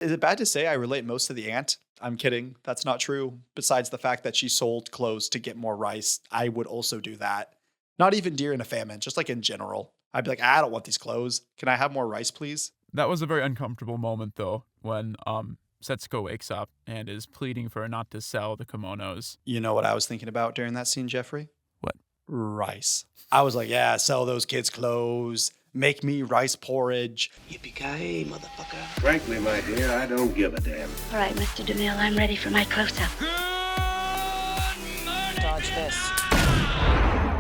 Is it bad to say I relate most to the aunt? I'm kidding. That's not true. Besides the fact that she sold clothes to get more rice, I would also do that. Not even during a famine, just like in general. I'd be like, I don't want these clothes. Can I have more rice, please? That was a very uncomfortable moment, though, when Setsuko wakes up and is pleading for her not to sell the kimonos. You know what I was thinking about during that scene, Jeffrey? What? Rice. I was like, yeah, sell those kids clothes. Make me rice porridge. Yippee-ki-yay, motherfucker. Frankly, my dear, I don't give a damn. All right, Mr. DeMille, I'm ready for my close-up. Dodge this.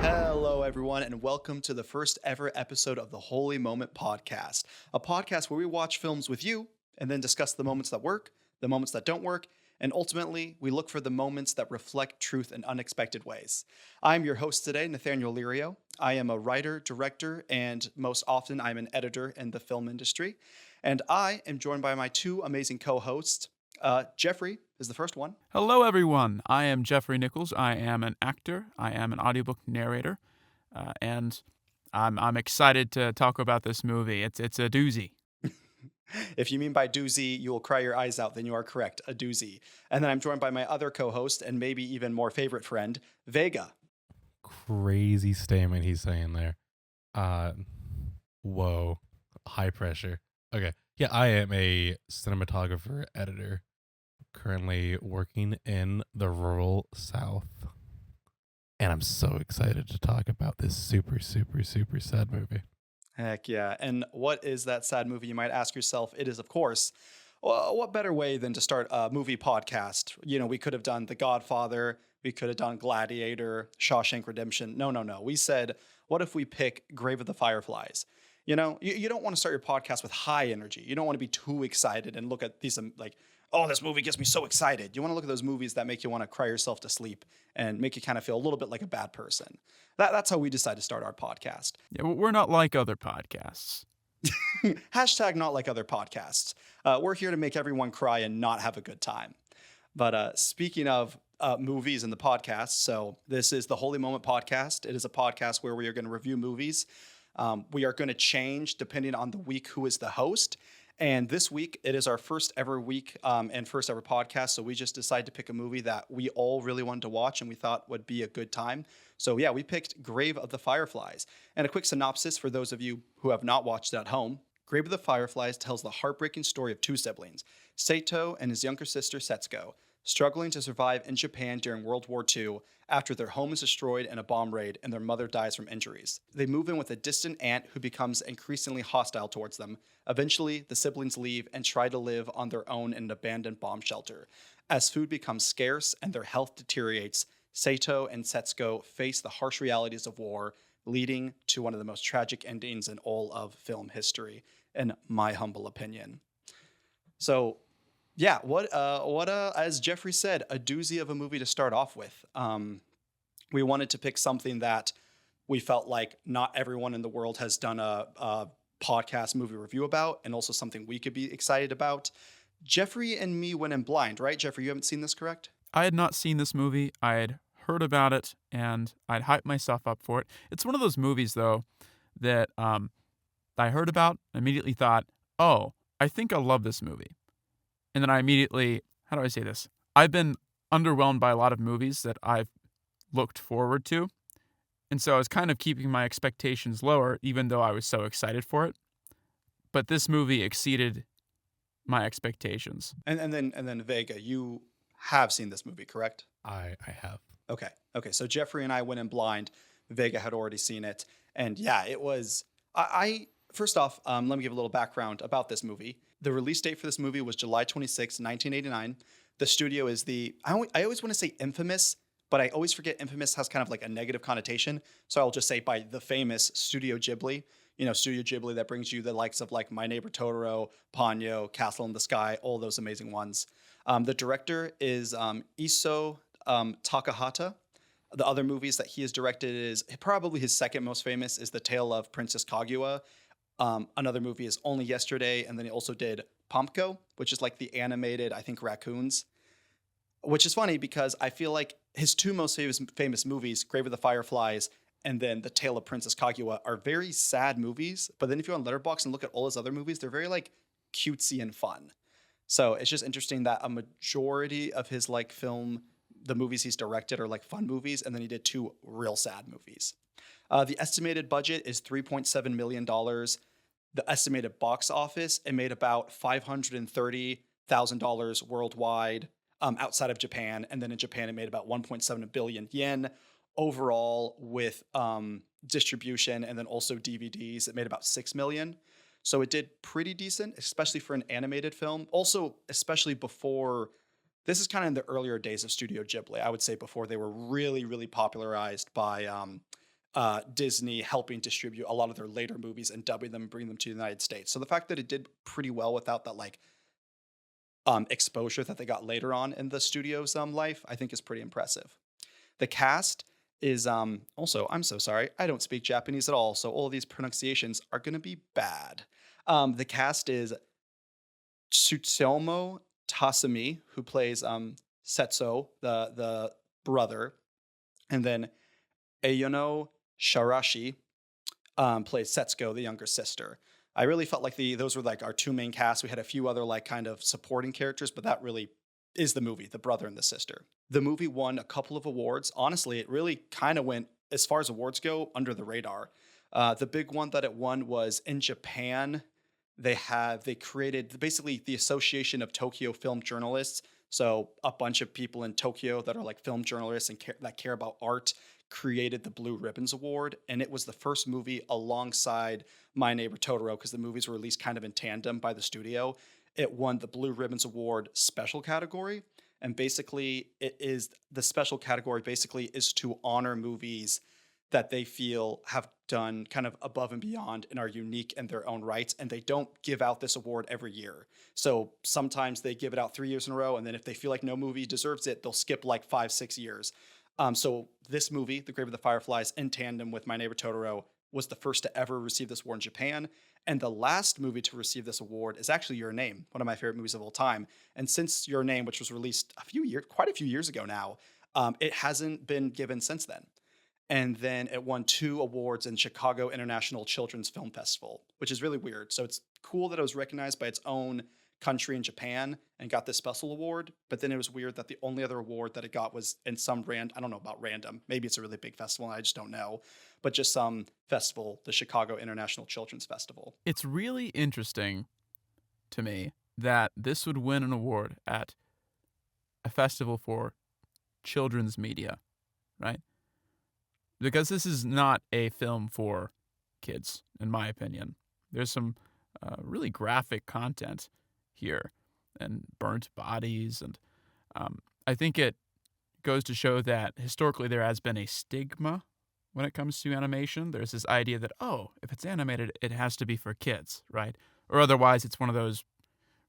Hello, everyone, and welcome to the first ever episode of the Holy Moment Podcast, a podcast where we watch films with you and then discuss the moments that work, the moments that don't work, and ultimately, we look for the moments that reflect truth in unexpected ways. I'm your host today, Nathaniel Lirio. I am a writer, director, and most often I'm an editor in the film industry. And I am joined by my two amazing co-hosts. Jeffrey is the first one. Hello, everyone. I am Jeffrey Nichols. I am an actor. I am an audiobook narrator, and I'm excited to talk about this movie. It's a doozy. If you mean by doozy, you will cry your eyes out, then you are correct, a doozy. And then I'm joined by my other co-host and maybe even more favorite friend, Vega. Crazy statement he's saying there. Whoa. High pressure. Okay. Yeah, I am a cinematographer editor currently working in the rural South. And I'm so excited to talk about this super, super, super sad movie. Heck yeah. And what is that sad movie, you might ask yourself? It is, of course, well, what better way than to start a movie podcast? You know, we could have done The Godfather. We could have done Gladiator, Shawshank Redemption. No. We said, what if we pick Grave of the Fireflies? You know, you don't want to start your podcast with high energy. You don't want to be too excited and look at these like, oh, this movie gets me so excited. You want to look at those movies that make you want to cry yourself to sleep and make you kind of feel a little bit like a bad person. That's how we decided to start our podcast. Yeah, we're not like other podcasts. Hashtag not like other podcasts. We're here to make everyone cry and not have a good time. But speaking of movies in the podcast, so this is the Holy Moment Podcast. It is a podcast where we are going to review movies. We are going to change depending on the week who is the host. And this week, it is our first ever week and first ever podcast. So we just decided to pick a movie that we all really wanted to watch and we thought would be a good time. So yeah, we picked Grave of the Fireflies. And a quick synopsis for those of you who have not watched it at home. Grave of the Fireflies tells the heartbreaking story of two siblings, Sato and his younger sister Setsuko, struggling to survive in Japan during World War II after their home is destroyed in a bomb raid and their mother dies from injuries. They move in with a distant aunt who becomes increasingly hostile towards them. Eventually, the siblings leave and try to live on their own in an abandoned bomb shelter. As food becomes scarce and their health deteriorates, Sato and Setsuko face the harsh realities of war, leading to one of the most tragic endings in all of film history, in my humble opinion. So, yeah, as Jeffrey said, a doozy of a movie to start off with. We wanted to pick something that we felt like not everyone in the world has done a podcast movie review about, and also something we could be excited about. Jeffrey and me went in blind, right? Jeffrey, you haven't seen this, correct? I had not seen this movie. I had heard about it, and I'd hyped myself up for it. It's one of those movies, though, that I heard about, immediately thought, oh, I think I'll love this movie. And then I immediately, how do I say this? I've been underwhelmed by a lot of movies that I've looked forward to. And so I was kind of keeping my expectations lower, even though I was so excited for it. But this movie exceeded my expectations. And then Vega, you have seen this movie, correct? I have. Okay. So Jeffrey and I went in blind. Vega had already seen it. And yeah, it was, I first off, let me give a little background about this movie. The release date for this movie was July 26, 1989. The studio is I always want to say infamous, but I always forget infamous has kind of like a negative connotation. So I'll just say by the famous Studio Ghibli. You know, Studio Ghibli that brings you the likes of like My Neighbor Totoro, Ponyo, Castle in the Sky, all those amazing ones. The director is Isao Takahata. The other movies that he has directed is probably his second most famous is The Tale of Princess Kaguya. Another movie is Only Yesterday, and then he also did Pumpko, which is like the animated, I think, raccoons. Which is funny because I feel like his two most famous movies, Grave of the Fireflies and then The Tale of Princess Kaguya, are very sad movies. But then if you go on Letterboxd and look at all his other movies, they're very like cutesy and fun. So it's just interesting that a majority of his like film, the movies he's directed are like fun movies, and then he did 2 real sad movies. The estimated budget is $3.7 million. The estimated box office, it made about $530,000 worldwide, outside of Japan. And then in Japan, it made about 1.7 billion yen. Overall, with distribution and then also DVDs, it made about 6 million. So it did pretty decent, especially for an animated film. Also, especially before, this is kind of in the earlier days of Studio Ghibli. I would say before they were really, really popularized by Disney helping distribute a lot of their later movies and dubbing them and bringing them to the United States. So the fact that it did pretty well without that like exposure that they got later on in the studio's life, I think is pretty impressive. The cast is also, I'm so sorry, I don't speak Japanese at all, so all of these pronunciations are going to be bad. The cast is Tsutsuyomo Tasumi, who plays Setsuo, the brother, and then Ayano Sharashi plays Setsuko, the younger sister. I really felt like those were like our 2 main casts. We had a few other like kind of supporting characters, but that really is the movie, the brother and the sister. The movie won a couple of awards. Honestly, it really kind of went, as far as awards go, under the radar. The big one that it won was in Japan. They created basically the Association of Tokyo Film Journalists. So a bunch of people in Tokyo that are like film journalists and that care about art created the Blue Ribbons Award. And it was the first movie alongside My Neighbor Totoro, because the movies were released kind of in tandem by the studio. It won the Blue Ribbons Award special category. And basically, the special category basically is to honor movies that they feel have done kind of above and beyond and are unique in their own rights. And they don't give out this award every year. So sometimes they give it out 3 years in a row. And then if they feel like no movie deserves it, they'll skip like 5-6 years. So this movie, The Grave of the Fireflies, in tandem with My Neighbor Totoro, was the first to ever receive this award in Japan. And the last movie to receive this award is actually Your Name, one of my favorite movies of all time. And since Your Name, which was released quite a few years ago now, it hasn't been given since then. And then it won 2 awards in Chicago International Children's Film Festival, which is really weird. So it's cool that it was recognized by its own country in Japan and got this special award. But then it was weird that the only other award that it got was in some I don't know about random. Maybe it's a really big festival and I just don't know. But just some festival, the Chicago International Children's Festival. It's really interesting to me that this would win an award at a festival for children's media, right? Because this is not a film for kids, in my opinion. There's some really graphic content here and burnt bodies. And I think it goes to show that historically there has been a stigma when it comes to animation. There's this idea that, oh, if it's animated, it has to be for kids, right? Or otherwise it's one of those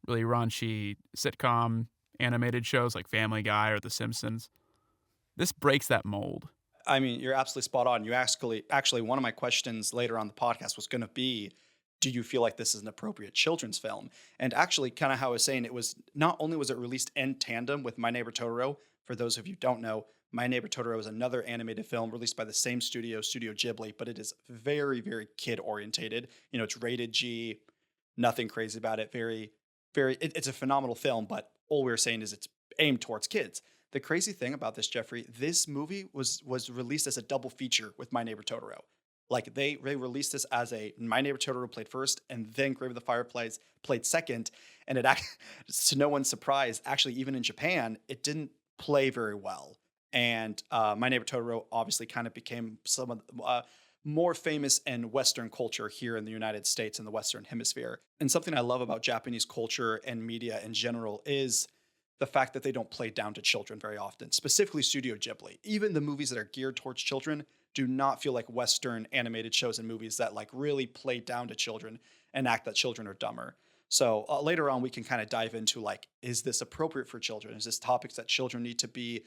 really raunchy sitcom animated shows like Family Guy or The Simpsons. This breaks that mold. I mean, you're absolutely spot on. You actually, one of my questions later on the podcast was going to be, do you feel like this is an appropriate children's film? And actually, kind of how I was saying, it was not only was it released in tandem with My Neighbor Totoro. For those of you who don't know, My Neighbor Totoro is another animated film released by the same studio, Studio Ghibli, but it is very, very kid orientated. You know, it's rated G, nothing crazy about it. It's a phenomenal film, but all we're saying is it's aimed towards kids. The crazy thing about this, Jeffrey, this movie was released as a double feature with My Neighbor Totoro. Like they released this as My Neighbor Totoro played first, and then Grave of the Fireflies played second. And it, to no one's surprise, actually, even in Japan, it didn't play very well. And My Neighbor Totoro obviously kind of became some of the more famous in Western culture here in the United States in the Western Hemisphere. And something I love about Japanese culture and media in general is the fact that they don't play down to children very often, specifically Studio Ghibli. Even the movies that are geared towards children do not feel like Western animated shows and movies that like really play down to children and act that children are dumber. So later on, we can kind of dive into like, is this appropriate for children? Is this topics that children need to be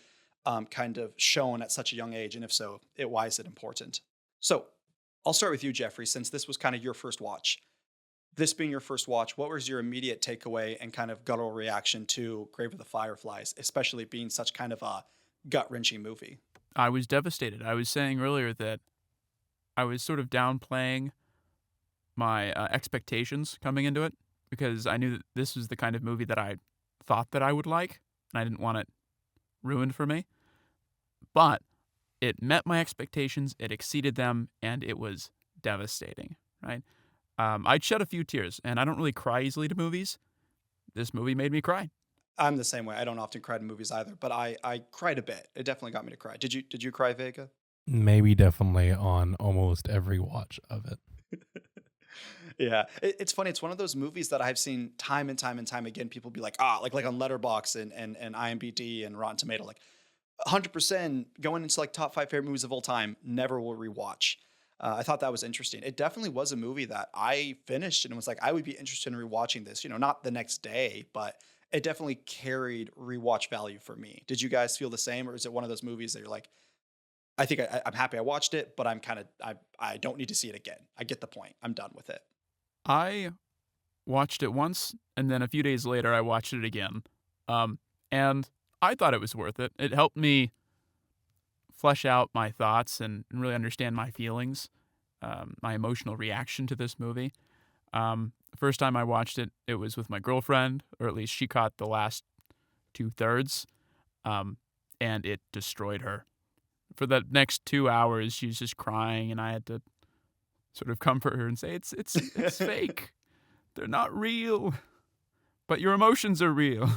kind of shown at such a young age? And if so, why is it important? So I'll start with you, Jeffrey, since this was kind of your first watch. This being your first watch, what was your immediate takeaway and kind of guttural reaction to Grave of the Fireflies, especially being such kind of a gut-wrenching movie? I was devastated. I was saying earlier that I was sort of downplaying my expectations coming into it because I knew that this was the kind of movie that I thought that I would like, and I didn't want it ruined for me. But it met my expectations, it exceeded them, and it was devastating, right? I'd shed a few tears, and I don't really cry easily to movies. This movie made me cry. I'm the same way. I don't often cry to movies either, but I cried a bit. It definitely got me to cry. Did you cry, Vega? Maybe definitely on almost every watch of it. Yeah, it's funny. It's one of those movies that I've seen time and time and time again. People be like, like on Letterboxd and IMDb and Rotten Tomato, like 100% going into like top 5 favorite movies of all time. Never will rewatch. I thought that was interesting. It definitely was a movie that I finished and was like, I would be interested in rewatching this. Not the next day, but it definitely carried rewatch value for me. Did you guys feel the same, or is it one of those movies that you're like, I think I'm happy I watched it, but I don't need to see it again. I get the point. I'm done with it. I watched it once, and then a few days later, I watched it again. And I thought it was worth it. It helped me flesh out my thoughts and really understand my feelings, my emotional reaction to this movie. The first time I watched it, it was with my girlfriend, or at least she caught the last 2/3, and it destroyed her. For the next 2 hours, she was just crying, and I had to sort of comfort her and say, it's fake. They're not real. But your emotions are real.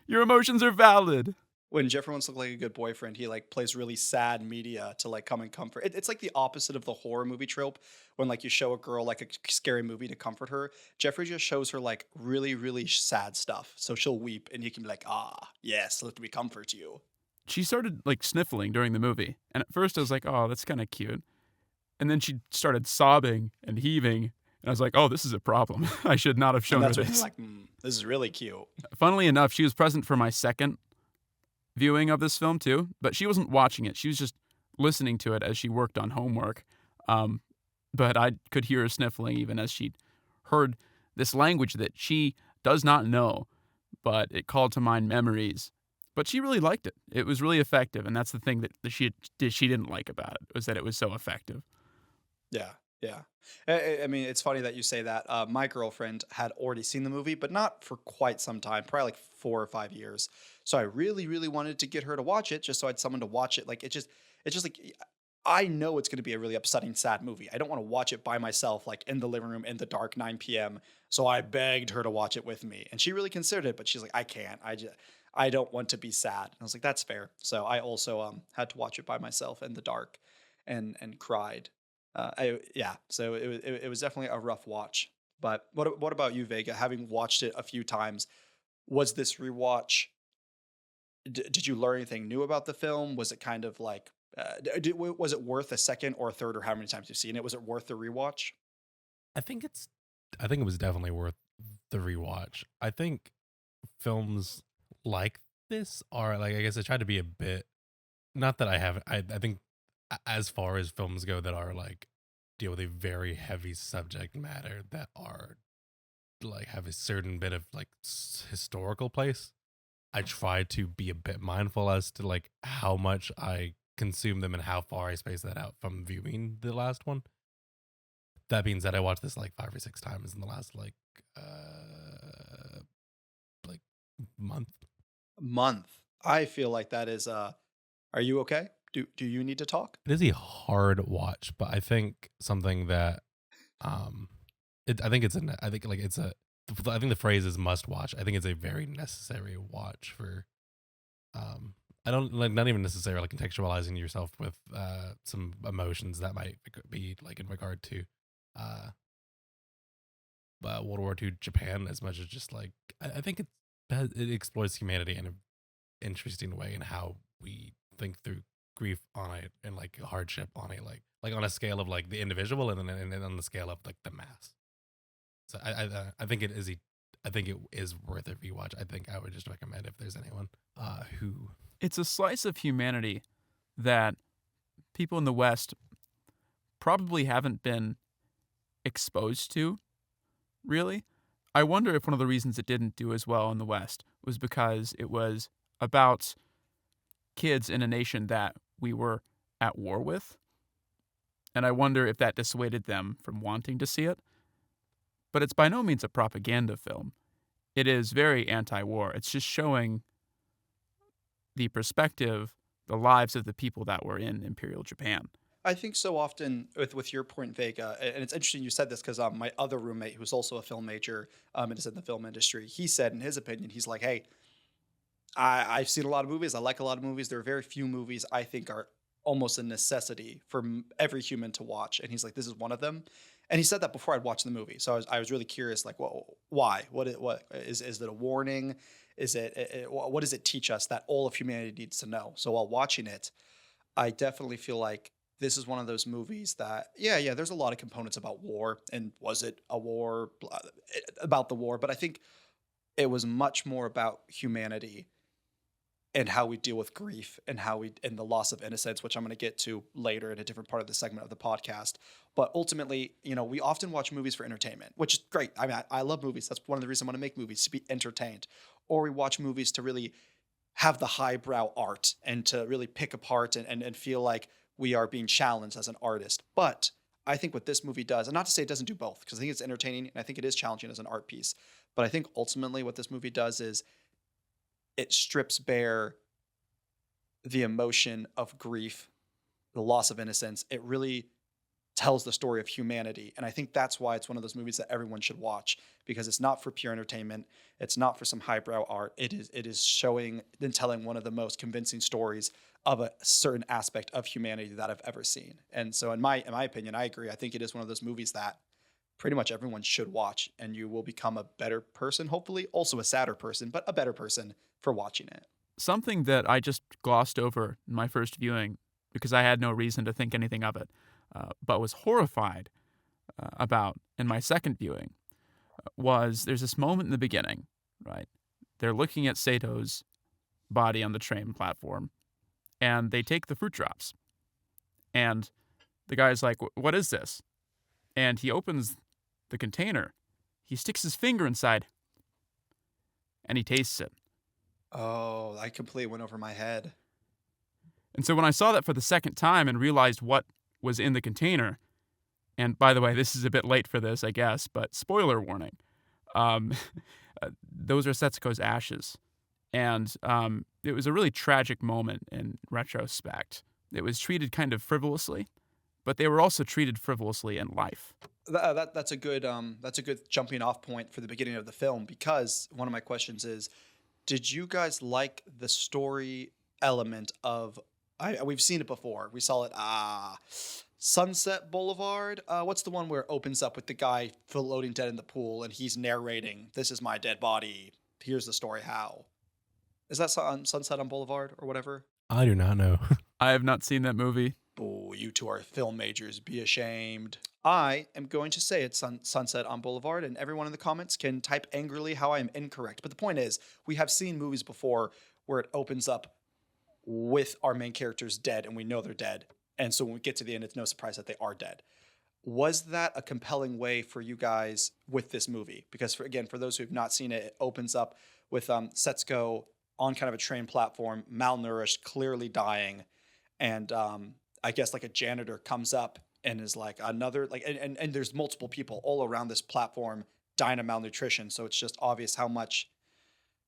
Your emotions are valid. When Jeffrey wants to look like a good boyfriend, he like plays really sad media to like come and comfort. It's like the opposite of the horror movie trope when like you show a girl like a scary movie to comfort her. Jeffrey just shows her like really, really sad stuff. So she'll weep and he can be like, yes, let me comfort you. She started like sniffling during the movie. And at first I was like, oh, that's kind of cute. And then she started sobbing and heaving. And I was like, oh, this is a problem. I should not have shown And her that's when this. he's like, this is really cute. Funnily enough, she was present for my second viewing of this film too, but she wasn't watching it. She was just listening to it as she worked on homework. But I could hear her sniffling even as she heard this language that she does not know, but it called to mind memories. But she really liked it. It was really effective, and that's the thing that she didn't like about it, was that it was so effective. Yeah, yeah. I mean, it's funny that you say that. My girlfriend had already seen the movie, but not for quite some time, probably like 4 or 5 years. So I really, really wanted to get her to watch it, just so I had someone to watch it. Like it's just like I know it's going to be a really upsetting, sad movie. I don't want to watch it by myself, like in the living room in the dark, 9 p.m. So I begged her to watch it with me, and she really considered it, but she's like, I can't. I don't want to be sad. And I was like, that's fair. So I also had to watch it by myself in the dark, and cried. So it was definitely a rough watch. But what about you, Vega? Having watched it a few times, was this rewatch? Did you learn anything new about the film? Was it kind of like, was it worth a second or a third, or how many times you've seen it? Was it worth the rewatch? I think it was definitely worth the rewatch. I think films like this are like, I guess I try to be a bit, not that I haven't, I think as far as films go that are like deal with a very heavy subject matter, that are like have a certain bit of like historical place, I try to be a bit mindful as to like how much I consume them and how far I space that out from viewing the last one. That being said, I watched this like 5 or 6 times in the last like Month. I feel like that is. Are you okay? Do you need to talk? It is a hard watch, but I think something that I think the phrase is must watch. I think it's a very necessary watch for I don't like, not even necessarily like contextualizing yourself with some emotions that might be like in regard to World War II Japan, as much as just like I think it explores humanity in an interesting way, and how we think through grief on it and like hardship on a like on a scale of like the individual, and then on the scale of like the mass. So I think it is worth a rewatch. I think I would just recommend if there's anyone who. It's a slice of humanity that people in the West probably haven't been exposed to, really. I wonder if one of the reasons it didn't do as well in the West was because it was about kids in a nation that we were at war with. And I wonder if that dissuaded them from wanting to see it. but it's by no means a propaganda film. It is very anti-war. It's just showing the perspective, the lives of the people that were in Imperial Japan. I think so often with your point, Vega, and it's interesting you said this because my other roommate, who's also a film major and is in the film industry, he said in his opinion, he's like, hey, I've seen a lot of movies. I like a lot of movies. There are very few movies I think are almost a necessity for every human to watch. And he's like, this is one of them. And he said that before I'd watched the movie. So I was really curious, like, well, why? What is it a warning? Is what does it teach us that all of humanity needs to know? So while watching it, I definitely feel like this is one of those movies that, yeah, there's a lot of components about war. And was it a war about the war? But I think it was much more about humanity and how we deal with grief and and the loss of innocence, which I'm going to get to later in a different part of the segment of the podcast. But ultimately, we often watch movies for entertainment, which is great. I mean, I love movies. That's one of the reasons I want to make movies, to be entertained. Or we watch movies to really have the highbrow art and to really pick apart and feel like we are being challenged as an artist. But I think what this movie does, and not to say it doesn't do both, because I think it's entertaining and I think it is challenging as an art piece. But I think ultimately what this movie does is it strips bare the emotion of grief, the loss of innocence. It really tells the story of humanity. And I think that's why it's one of those movies that everyone should watch, because it's not for pure entertainment. It's not for some highbrow art. It is showing and telling one of the most convincing stories of a certain aspect of humanity that I've ever seen. And so in my opinion, I agree. I think it is one of those movies that pretty much everyone should watch, and you will become a better person, hopefully, also a sadder person, but a better person for watching it. Something that I just glossed over in my first viewing because I had no reason to think anything of it, but was horrified about in my second viewing was there's this moment in the beginning, right? They're looking at Sato's body on the train platform, and they take the fruit drops. And the guy's like, what is this? And he opens the container. He sticks his finger inside, and he tastes it. Oh, I completely went over my head. And so when I saw that for the second time and realized what was in the container, and by the way, this is a bit late for this, I guess, but spoiler warning, those are Setsuko's ashes. And it was a really tragic moment in retrospect. It was treated kind of frivolously, but they were also treated frivolously in life. That's a good jumping off point for the beginning of the film, because one of my questions is, did you guys like the story element of? We've seen it before. We saw it. Sunset Boulevard. What's the one where it opens up with the guy floating dead in the pool and he's narrating, "This is my dead body. Here's the story how." Is that on Sunset on Boulevard or whatever? I do not know. I have not seen that movie. Oh, you two are film majors. Be ashamed. I am going to say it's Sunset on Boulevard, and everyone in the comments can type angrily how I am incorrect. But the point is, we have seen movies before where it opens up with our main characters dead, and we know they're dead. And so when we get to the end, it's no surprise that they are dead. Was that a compelling way for you guys with this movie? Because for those who have not seen it, it opens up with Setsuko on kind of a train platform, malnourished, clearly dying. And I guess like a janitor comes up and is like another, like, and there's multiple people all around this platform dying of malnutrition. So it's just obvious how much,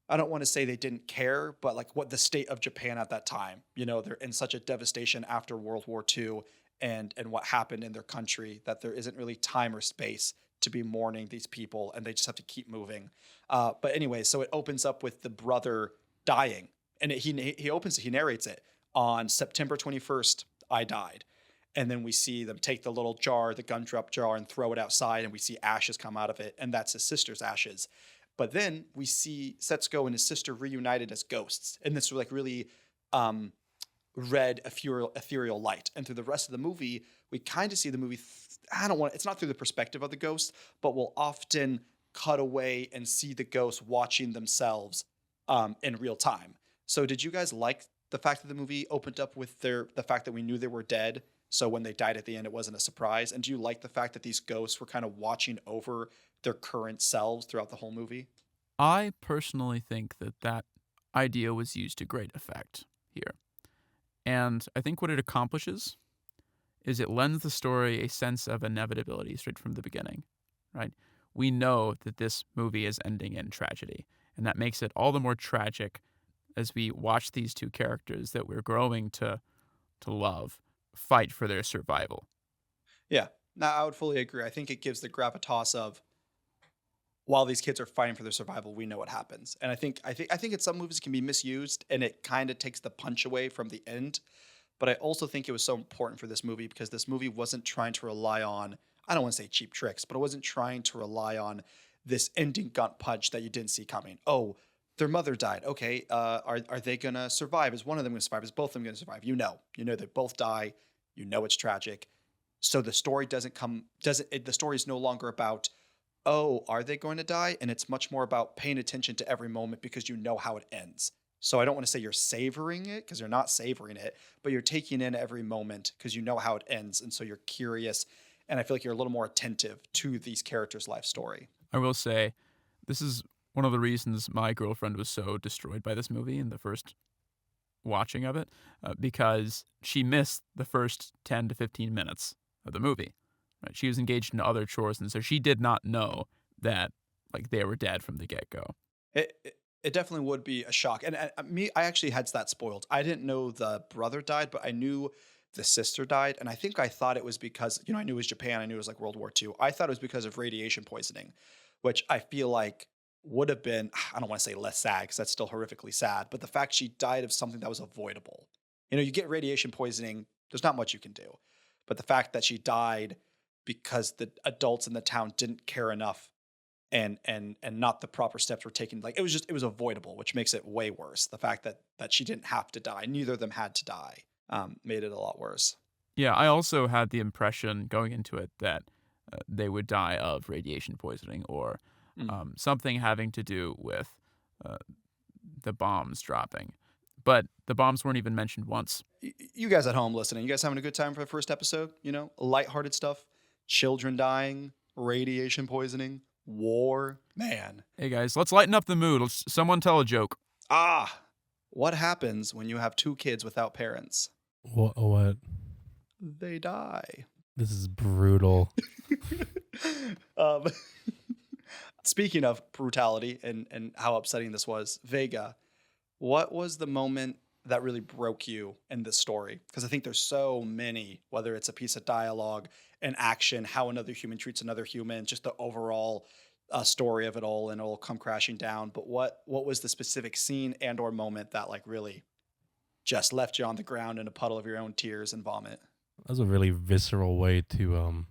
I don't want to say they didn't care, but like what the state of Japan at that time, they're in such a devastation after World War II and what happened in their country that there isn't really time or space to be mourning these people, and they just have to keep moving. But anyway, so it opens up with the brother dying, and he narrates it on September 21st, I died. And then we see them take the little jar, the gumdrop jar, and throw it outside, and we see ashes come out of it, and that's his sister's ashes. But then we see Setsuko and his sister reunited as ghosts, and this like really red ethereal light. And through the rest of the movie, we kind of see the movie. It's not through the perspective of the ghost, but we'll often cut away and see the ghosts watching themselves in real time. So did you guys like the fact that the movie opened up with the fact that we knew they were dead? So when they died at the end, it wasn't a surprise. And do you like the fact that these ghosts were kind of watching over their current selves throughout the whole movie? I personally think that idea was used to great effect here. And I think what it accomplishes is it lends the story a sense of inevitability straight from the beginning, right? we know that this movie is ending in tragedy. And that makes it all the more tragic as we watch these two characters that we're growing to love fight for their survival. Yeah, no, I would fully agree. I think it gives the gravitas of while these kids are fighting for their survival, we know what happens. And I think in some movies can be misused, and it kind of takes the punch away from the end. But I also think it was so important for this movie because this movie wasn't trying to rely on, I don't want to say cheap tricks, but it wasn't trying to rely on this ending gut punch that you didn't see coming. Oh, their mother died. Okay, are they gonna survive? Is one of them gonna survive? Is both of them gonna survive? You know they both die. You know it's tragic. So the story the story is no longer about, oh, are they going to die? And it's much more about paying attention to every moment because you know how it ends. So I don't want to say you're savoring it because you're not savoring it, but you're taking in every moment because you know how it ends. And so you're curious. And I feel like you're a little more attentive to these characters' life story. I will say, this is one of the reasons my girlfriend was so destroyed by this movie in the first watching of it, because she missed the first 10 to 15 minutes of the movie. Right? She was engaged in other chores, and so she did not know that like they were dead from the get-go. It definitely would be a shock. And I actually had that spoiled. I didn't know the brother died, but I knew the sister died. And I thought it was because, I knew it was Japan. I knew it was like World War II. I thought it was because of radiation poisoning, which I feel like would have been, I don't want to say less sad because that's still horrifically sad, but the fact she died of something that was avoidable. You get radiation poisoning, there's not much you can do. But the fact that she died because the adults in the town didn't care enough and not the proper steps were taken, like it was avoidable, which makes it way worse. The fact that she didn't have to die, neither of them had to die, made it a lot worse. Yeah, I also had the impression going into it that they would die of radiation poisoning or something having to do with the bombs dropping. But the bombs weren't even mentioned once. You guys at home listening, you guys having a good time for the first episode? Lighthearted stuff, children dying, radiation poisoning, war, man. Hey guys, let's lighten up the mood. Someone tell a joke. What happens when you have two kids without parents? What? They die. This is brutal. Speaking of brutality and how upsetting this was, Vega, what was the moment that really broke you in this story? Because I think there's so many, whether it's a piece of dialogue, an action, how another human treats another human, just the overall story of it all, and it'll come crashing down. But what was the specific scene and or moment that like really just left you on the ground in a puddle of your own tears and vomit? That was a really visceral way to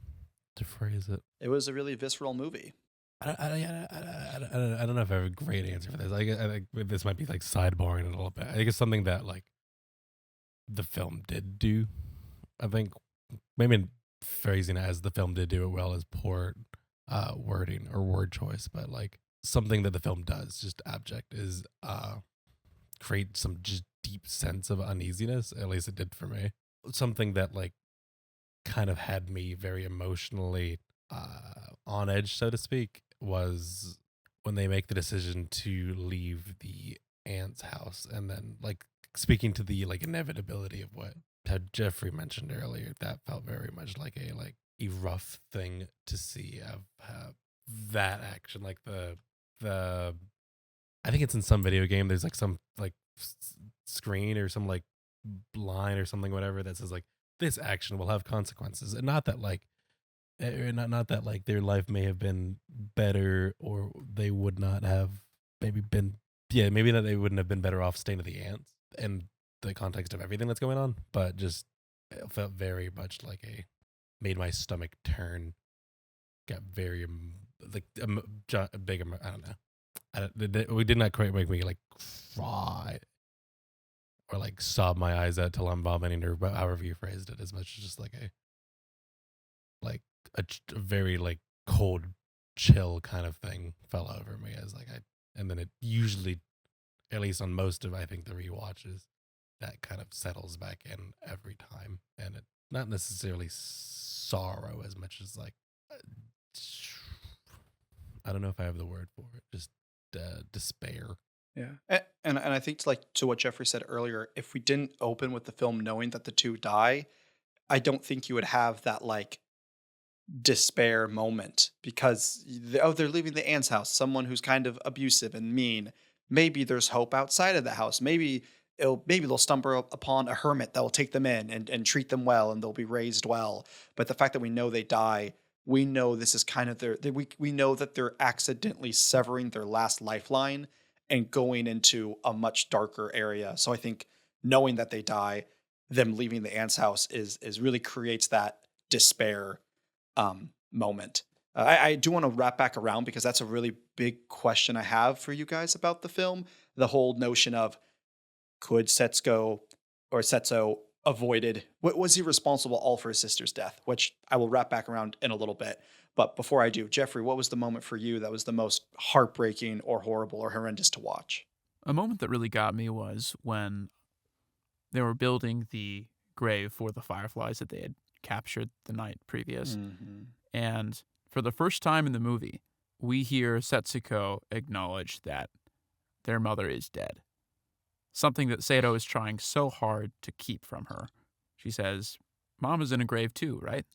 phrase it. It was a really visceral movie. I don't know if I have a great answer for this. I think this might be like sidebarring a little bit. I think it's something that like the film did do. I think maybe phrasing it as the film did do it well is poor wording or word choice, but like something that the film does just abject is create some just deep sense of uneasiness. At least it did for me. Something that like kind of had me very emotionally on edge, so to speak, was when they make the decision to leave the aunt's house, and then like speaking to the like inevitability of what had Jeffrey mentioned earlier, that felt very much like a rough thing to see of that action. Like the I think it's in some video game. There's like some like screen or some like line or something, whatever, that says like this action will have consequences, and not that like. Not that like their life may have been better or they would not have maybe that they wouldn't have been better off staying to the ants in the context of everything that's going on, but just it felt very much like made my stomach turn, got very like a big, I don't know. We did not quite make me like cry or like sob my eyes out till I'm vomiting or however you phrased it, as much as just like a very like cold chill kind of thing fell over me as like and then it usually, at least on most of I think the rewatches, that kind of settles back in every time, and it not necessarily sorrow as much as like I don't know if I have the word for it, just despair. Yeah. And I think to what Jeffrey said earlier, if we didn't open with the film knowing that the two die, I don't think you would have that like despair moment because they're leaving the aunt's house, someone who's kind of abusive and mean. Maybe there's hope outside of the house. Maybe they'll stumble upon a hermit that will take them in and treat them well and they'll be raised well. But the fact that we know they die, we know this is kind of we know that they're accidentally severing their last lifeline and going into a much darker area. So I think knowing that they die, them leaving the aunt's house is really creates that despair moment. I do want to wrap back around because that's a really big question I have for you guys about the film. The whole notion of could Setsuko avoided, was he responsible all for his sister's death, which I will wrap back around in a little bit. But before I do, Jeffrey, what was the moment for you that was the most heartbreaking or horrible or horrendous to watch? A moment that really got me was when they were building the grave for the Fireflies that they had captured the night previous. Mm-hmm. And for the first time in the movie, we hear Setsuko acknowledge that their mother is dead. Something that Sato is trying so hard to keep from her. She says, Mom is in a grave too, right?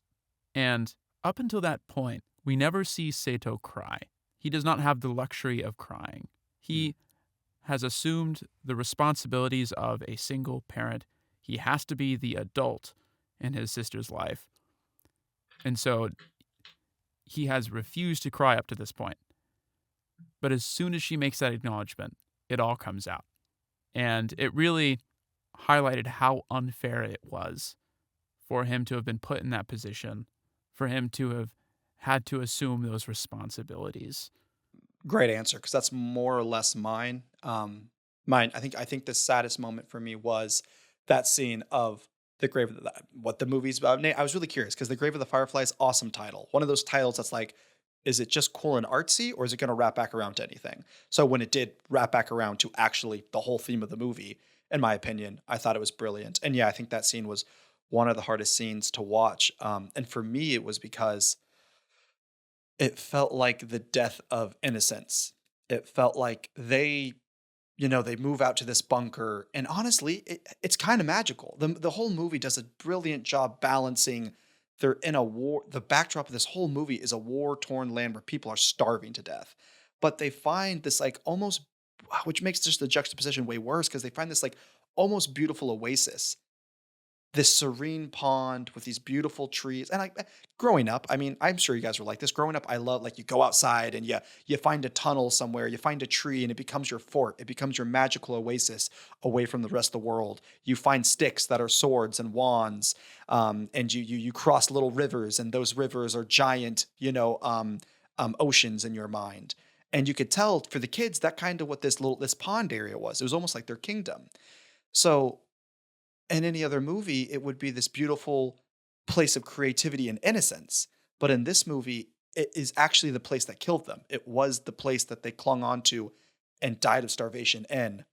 And up until that point, we never see Sato cry. He does not have the luxury of crying. He has assumed the responsibilities of a single parent. He has to be the adult in his sister's life. And so he has refused to cry up to this point. But as soon as she makes that acknowledgement, it all comes out. And it really highlighted how unfair it was for him to have been put in that position, for him to have had to assume those responsibilities. Great answer, because that's more or less mine. Mine, I think the saddest moment for me was that scene of the grave of what the movie's about. I was really curious because the Grave of the Fireflies, awesome title. One of those titles that's like, is it just cool and artsy, or is it going to wrap back around to anything? So when it did wrap back around to actually the whole theme of the movie, in my opinion, I thought it was brilliant. And yeah, I think that scene was one of the hardest scenes to watch. And for me, it was because it felt like the death of innocence. It felt like they move out to this bunker, and honestly, it's kind of magical. The whole movie does a brilliant job balancing. They're in a war. The backdrop of this whole movie is a war-torn land where people are starving to death. But they find this like almost, which makes just the juxtaposition way worse because they find this like almost beautiful oasis, this serene pond with these beautiful trees. And growing up, I mean, I'm sure you guys were like this. Growing up, I love like you go outside and you find a tunnel somewhere, you find a tree, and it becomes your fort. It becomes your magical oasis away from the rest of the world. You find sticks that are swords and wands, and you cross little rivers, and those rivers are giant, oceans in your mind. And you could tell for the kids that kind of what this pond area was. It was almost like their kingdom. So in any other movie, it would be this beautiful place of creativity and innocence. But in this movie, it is actually the place that killed them. It was the place that they clung on to and died of starvation in.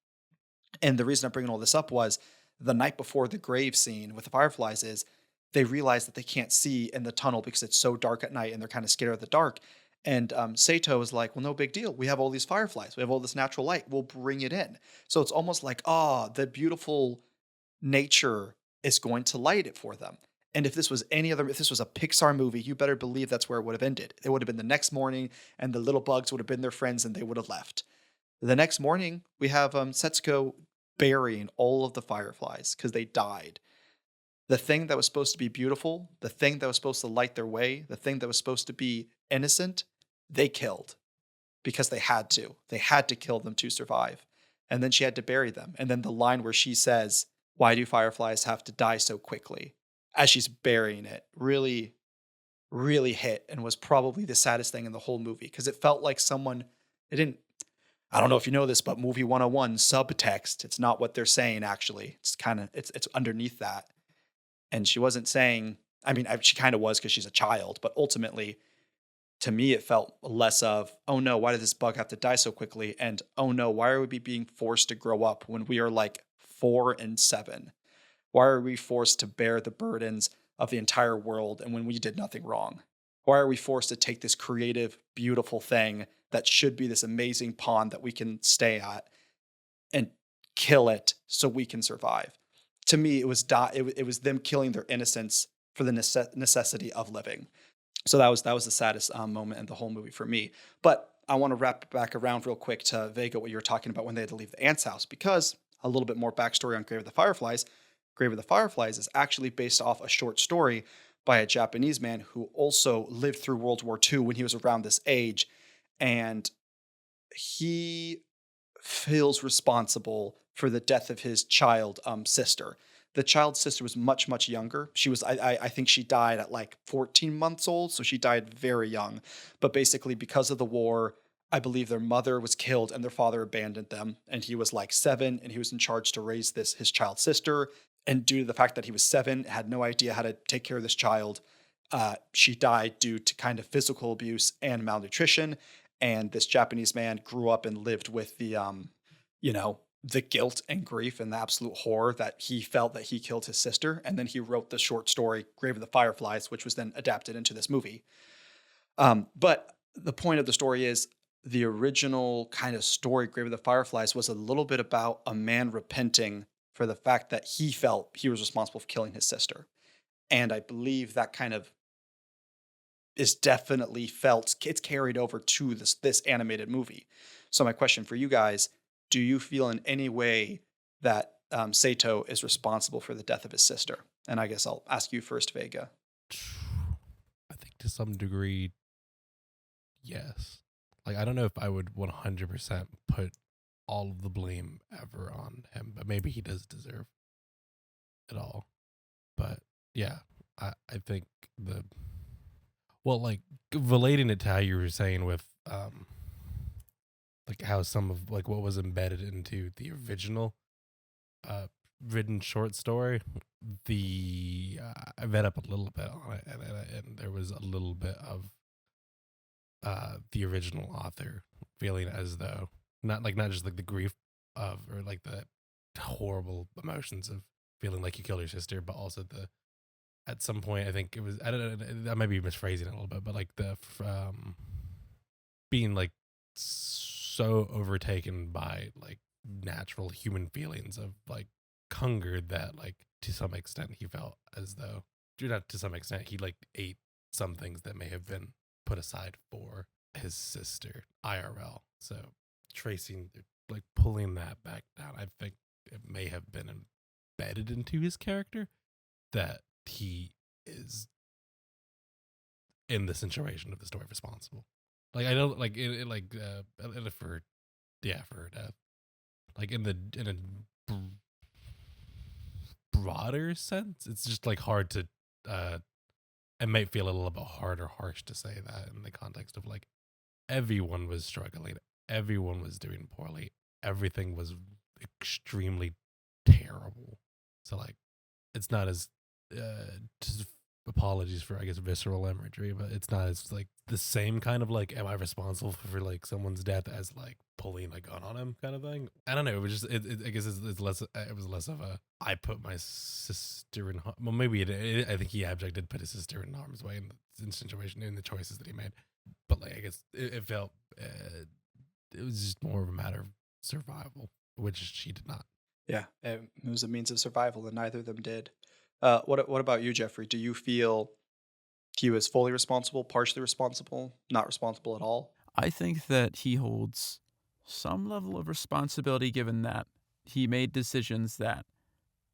And the reason I'm bringing all this up was the night before the grave scene with the Fireflies is they realize that they can't see in the tunnel because it's so dark at night and they're kind of scared of the dark. And Sato is like, well, no big deal. We have all these fireflies. We have all this natural light. We'll bring it in. So it's almost like, the beautiful nature is going to light it for them. And if this was a Pixar movie, you better believe that's where it would have ended. It would have been the next morning and the little bugs would have been their friends and they would have left. The next morning, we have Setsuko burying all of the fireflies because they died. The thing that was supposed to be beautiful, the thing that was supposed to light their way, the thing that was supposed to be innocent, they killed because they had to. They had to kill them to survive. And then she had to bury them. And then the line where she says, why do fireflies have to die so quickly? As she's burying it, really, really hit and was probably the saddest thing in the whole movie because it felt like I don't know if you know this, but movie 101 subtext, it's not what they're saying actually. It's underneath that. And she wasn't saying, she kind of was because she's a child, but ultimately, to me, it felt less of, oh no, why did this bug have to die so quickly? And oh no, why are we being forced to grow up when we are like 4 and 7? Why are we forced to bear the burdens of the entire world and when we did nothing wrong? Why are we forced to take this creative, beautiful thing that should be this amazing pond that we can stay at and kill it so we can survive? To me, it was them killing their innocence for the necessity of living. So that was the saddest moment in the whole movie for me. But I want to wrap back around real quick to Vega, what you were talking about when they had to leave the aunt's house, because a little bit more backstory on Grave of the Fireflies. Grave of the Fireflies is actually based off a short story by a Japanese man who also lived through World War II when he was around this age. And he feels responsible for the death of his child sister. The child's sister was much, much younger. She was, I think she died at like 14 months old. So she died very young. But basically, because of the war, I believe their mother was killed and their father abandoned them. And he was like 7 and he was in charge to raise his child's sister. And due to the fact that he was 7, had no idea how to take care of this child, she died due to kind of physical abuse and malnutrition. And this Japanese man grew up and lived with the guilt and grief and the absolute horror that he felt that he killed his sister. And then he wrote the short story, Grave of the Fireflies, which was then adapted into this movie. But the point of the story is the original kind of story, Grave of the Fireflies, was a little bit about a man repenting for the fact that he felt he was responsible for killing his sister. And I believe that kind of is definitely felt, it's carried over to this animated movie. So my question for you guys, do you feel in any way that Sato is responsible for the death of his sister? And I guess I'll ask you first, Vega. I think to some degree, yes. Like, I don't know if I would 100% put all of the blame ever on him, but maybe he does deserve it all. But yeah, I think like relating it to how you were saying with like how some of like what was embedded into the original written short story, I read up a little bit on it, and there was a little bit of the original author feeling as though not just like the grief of, or like the horrible emotions of feeling like you killed your sister, but also at some point, I think it was, I don't know, I might be misphrasing it a little bit, but like the being like so overtaken by like natural human feelings of like hunger that like to some extent he felt as though, not to some extent, he like ate some things that may have been put aside for his sister IRL. So tracing, like pulling that back down, I think it may have been embedded into his character that he is in the situation of the story responsible. Like I don't like it like for her death. Like in a broader sense, it's just like hard to it might feel a little bit hard or harsh to say that in the context of like everyone was struggling, everyone was doing poorly, everything was extremely terrible. So like it's not as just apologies for I guess visceral imagery, but it's not as like the same kind of like am I responsible for like someone's death as like pulling a gun on him kind of thing. I don't know. It was just I guess it's less. It was less of a I put my sister in. Well, maybe I think he abject did put his sister in harm's way in the situation in the choices that he made. But like I guess it felt it was just more of a matter of survival, which she did not. Yeah, it was a means of survival, and neither of them did. What about you, Jeffrey? Do you feel he was fully responsible, partially responsible, not responsible at all? I think that he holds some level of responsibility given that he made decisions that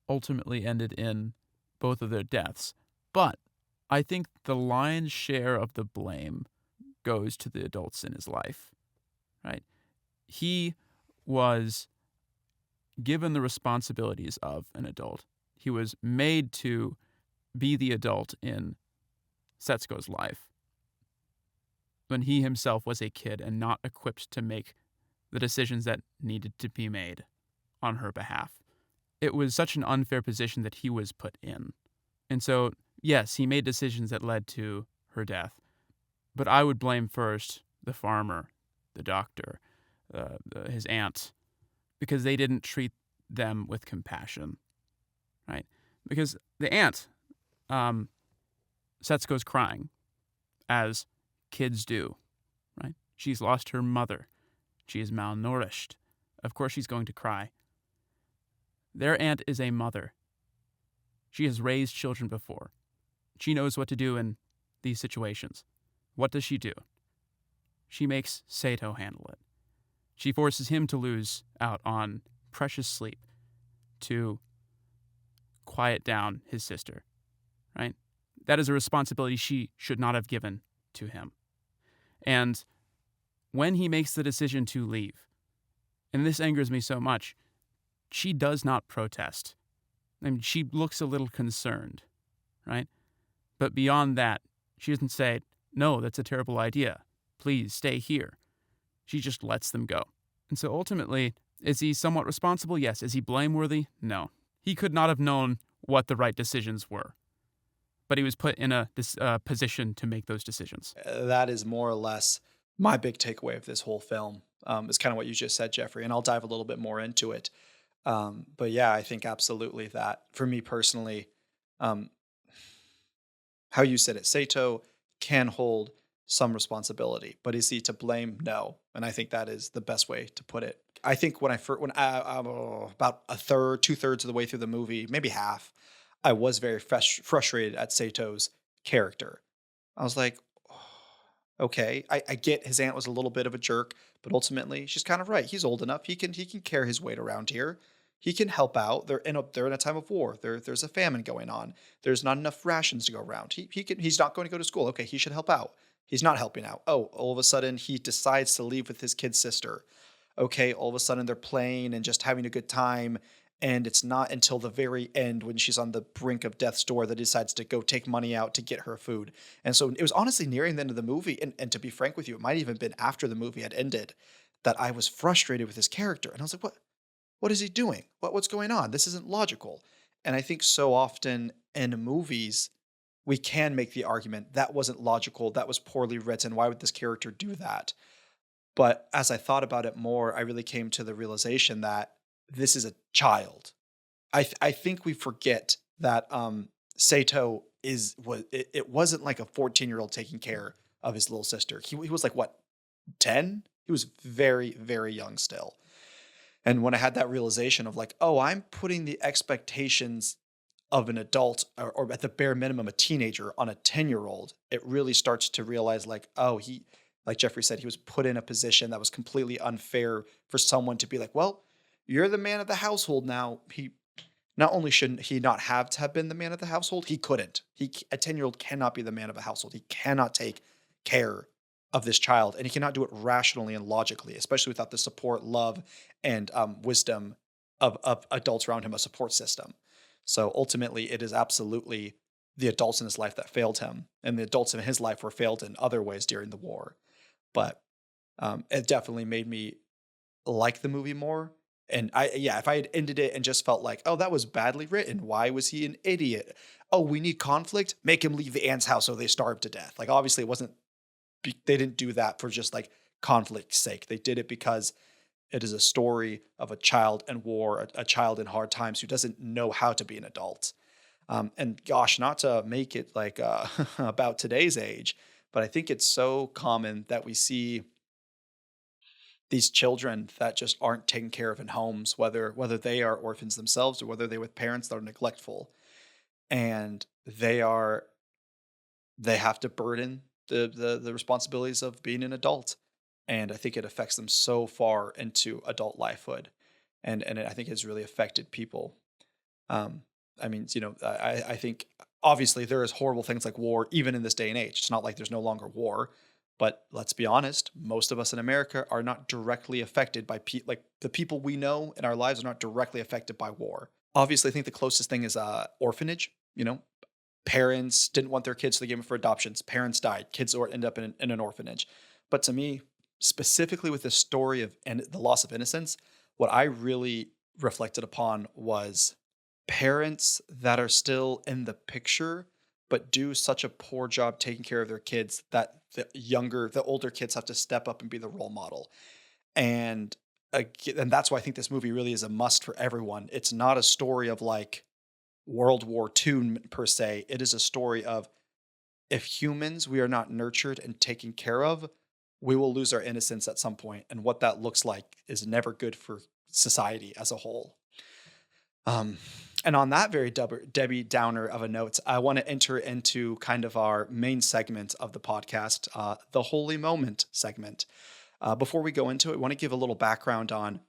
ultimately ended in both of their deaths. But I think the lion's share of the blame goes to the adults in his life, right? He was given the responsibilities of an adult. He was made to be the adult in Setsuko's life when he himself was a kid and not equipped to make the decisions that needed to be made on her behalf. It was such an unfair position that he was put in. And so, yes, he made decisions that led to her death. But I would blame first the farmer, the doctor, his aunt, because they didn't treat them with compassion, right? Because the aunt, Setsuko's crying, as kids do, right? She's lost her mother. She is malnourished. Of course she's going to cry. Their aunt is a mother. She has raised children before. She knows what to do in these situations, what does she do? She makes Sato handle it. She forces him to lose out on precious sleep to quiet down his sister, right? That is a responsibility she should not have given to him. And when he makes the decision to leave, and this angers me so much, she does not protest. I mean, she looks a little concerned, right? But beyond that, she doesn't say, no, that's a terrible idea. Please stay here. She just lets them go. And so ultimately, is he somewhat responsible? Yes. Is he blameworthy? No. He could not have known what the right decisions were, but he was put in a position to make those decisions. That is more or less my big takeaway of this whole film. Is kind of what you just said, Jeffrey, and I'll dive a little bit more into it. But yeah, I think absolutely that for me personally, how you said it, Sato can hold some responsibility, but is he to blame? No. And I think that is the best way to put it. I think when about a third, 2/3 of the way through the movie, maybe half, I was very frustrated at Sato's character. I was like, okay, I get his aunt was a little bit of a jerk, but ultimately she's kind of right. He's old enough. He can carry his weight around here. He can help out. They're in a time of war. There's a famine going on. There's not enough rations to go around. He's not going to go to school. Okay, he should help out. He's not helping out. Oh, all of a sudden he decides to leave with his kid sister. Okay, all of a sudden they're playing and just having a good time. And it's not until the very end when she's on the brink of death's door that he decides to go take money out to get her food. And so it was honestly nearing the end of the movie. And to be frank with you, it might even been after the movie had ended that I was frustrated with his character. And I was like, what is he doing? What's going on? This isn't logical. And I think so often in movies, we can make the argument that wasn't logical. That was poorly written. Why would this character do that? But as I thought about it more, I really came to the realization that this is a child. I think we forget that Sato it wasn't like a 14-year-old taking care of his little sister. He was like, what, 10? He was very, very young still. And when I had that realization of like, oh, I'm putting the expectations of an adult or at the bare minimum a teenager on a 10-year-old, it really starts to realize like, oh, like Jeffrey said, he was put in a position that was completely unfair for someone to be like, well, you're the man of the household now. He not only shouldn't he not have to have been the man of the household, he couldn't. A 10-year-old cannot be the man of a household. He cannot take care of this child, and he cannot do it rationally and logically, especially without the support, love, and wisdom of adults around him, a support system. So ultimately, it is absolutely the adults in his life that failed him, and the adults in his life were failed in other ways during the war. But it definitely made me like the movie more. And if I had ended it and just felt like, oh, that was badly written. Why was he an idiot? Oh, we need conflict. Make him leave the aunt's house so they starve to death. Like, obviously, they didn't do that for just like conflict's sake. They did it because it is a story of a child in war, a child in hard times who doesn't know how to be an adult. And gosh, not to make it like about today's age, but I think it's so common that we see these children that just aren't taken care of in homes, whether they are orphans themselves or whether they're with parents that are neglectful, and they have to burden the responsibilities of being an adult. And I think it affects them so far into adult lifehood, and I think it's really affected people. I mean, I think obviously there is horrible things like war, even in this day and age. It's not like there's no longer war. But let's be honest, most of us in America are not directly affected by like the people we know in our lives are not directly affected by war. Obviously, I think the closest thing is orphanage. Parents didn't want their kids, so they gave them for adoptions. Parents died, kids end up in an orphanage. But to me, specifically with the story of the loss of innocence, what I really reflected upon was parents that are still in the picture but do such a poor job taking care of their kids that the older kids have to step up and be the role model. And that's why I think this movie really is a must for everyone. It's not a story of like World War II per se. It is a story of if humans, we are not nurtured and taken care of, we will lose our innocence at some point. And what that looks like is never good for society as a whole. And on that very Debbie Downer of a note, I want to enter into kind of our main segment of the podcast, the Holy Moment segment. Before we go into it, I want to give a little background on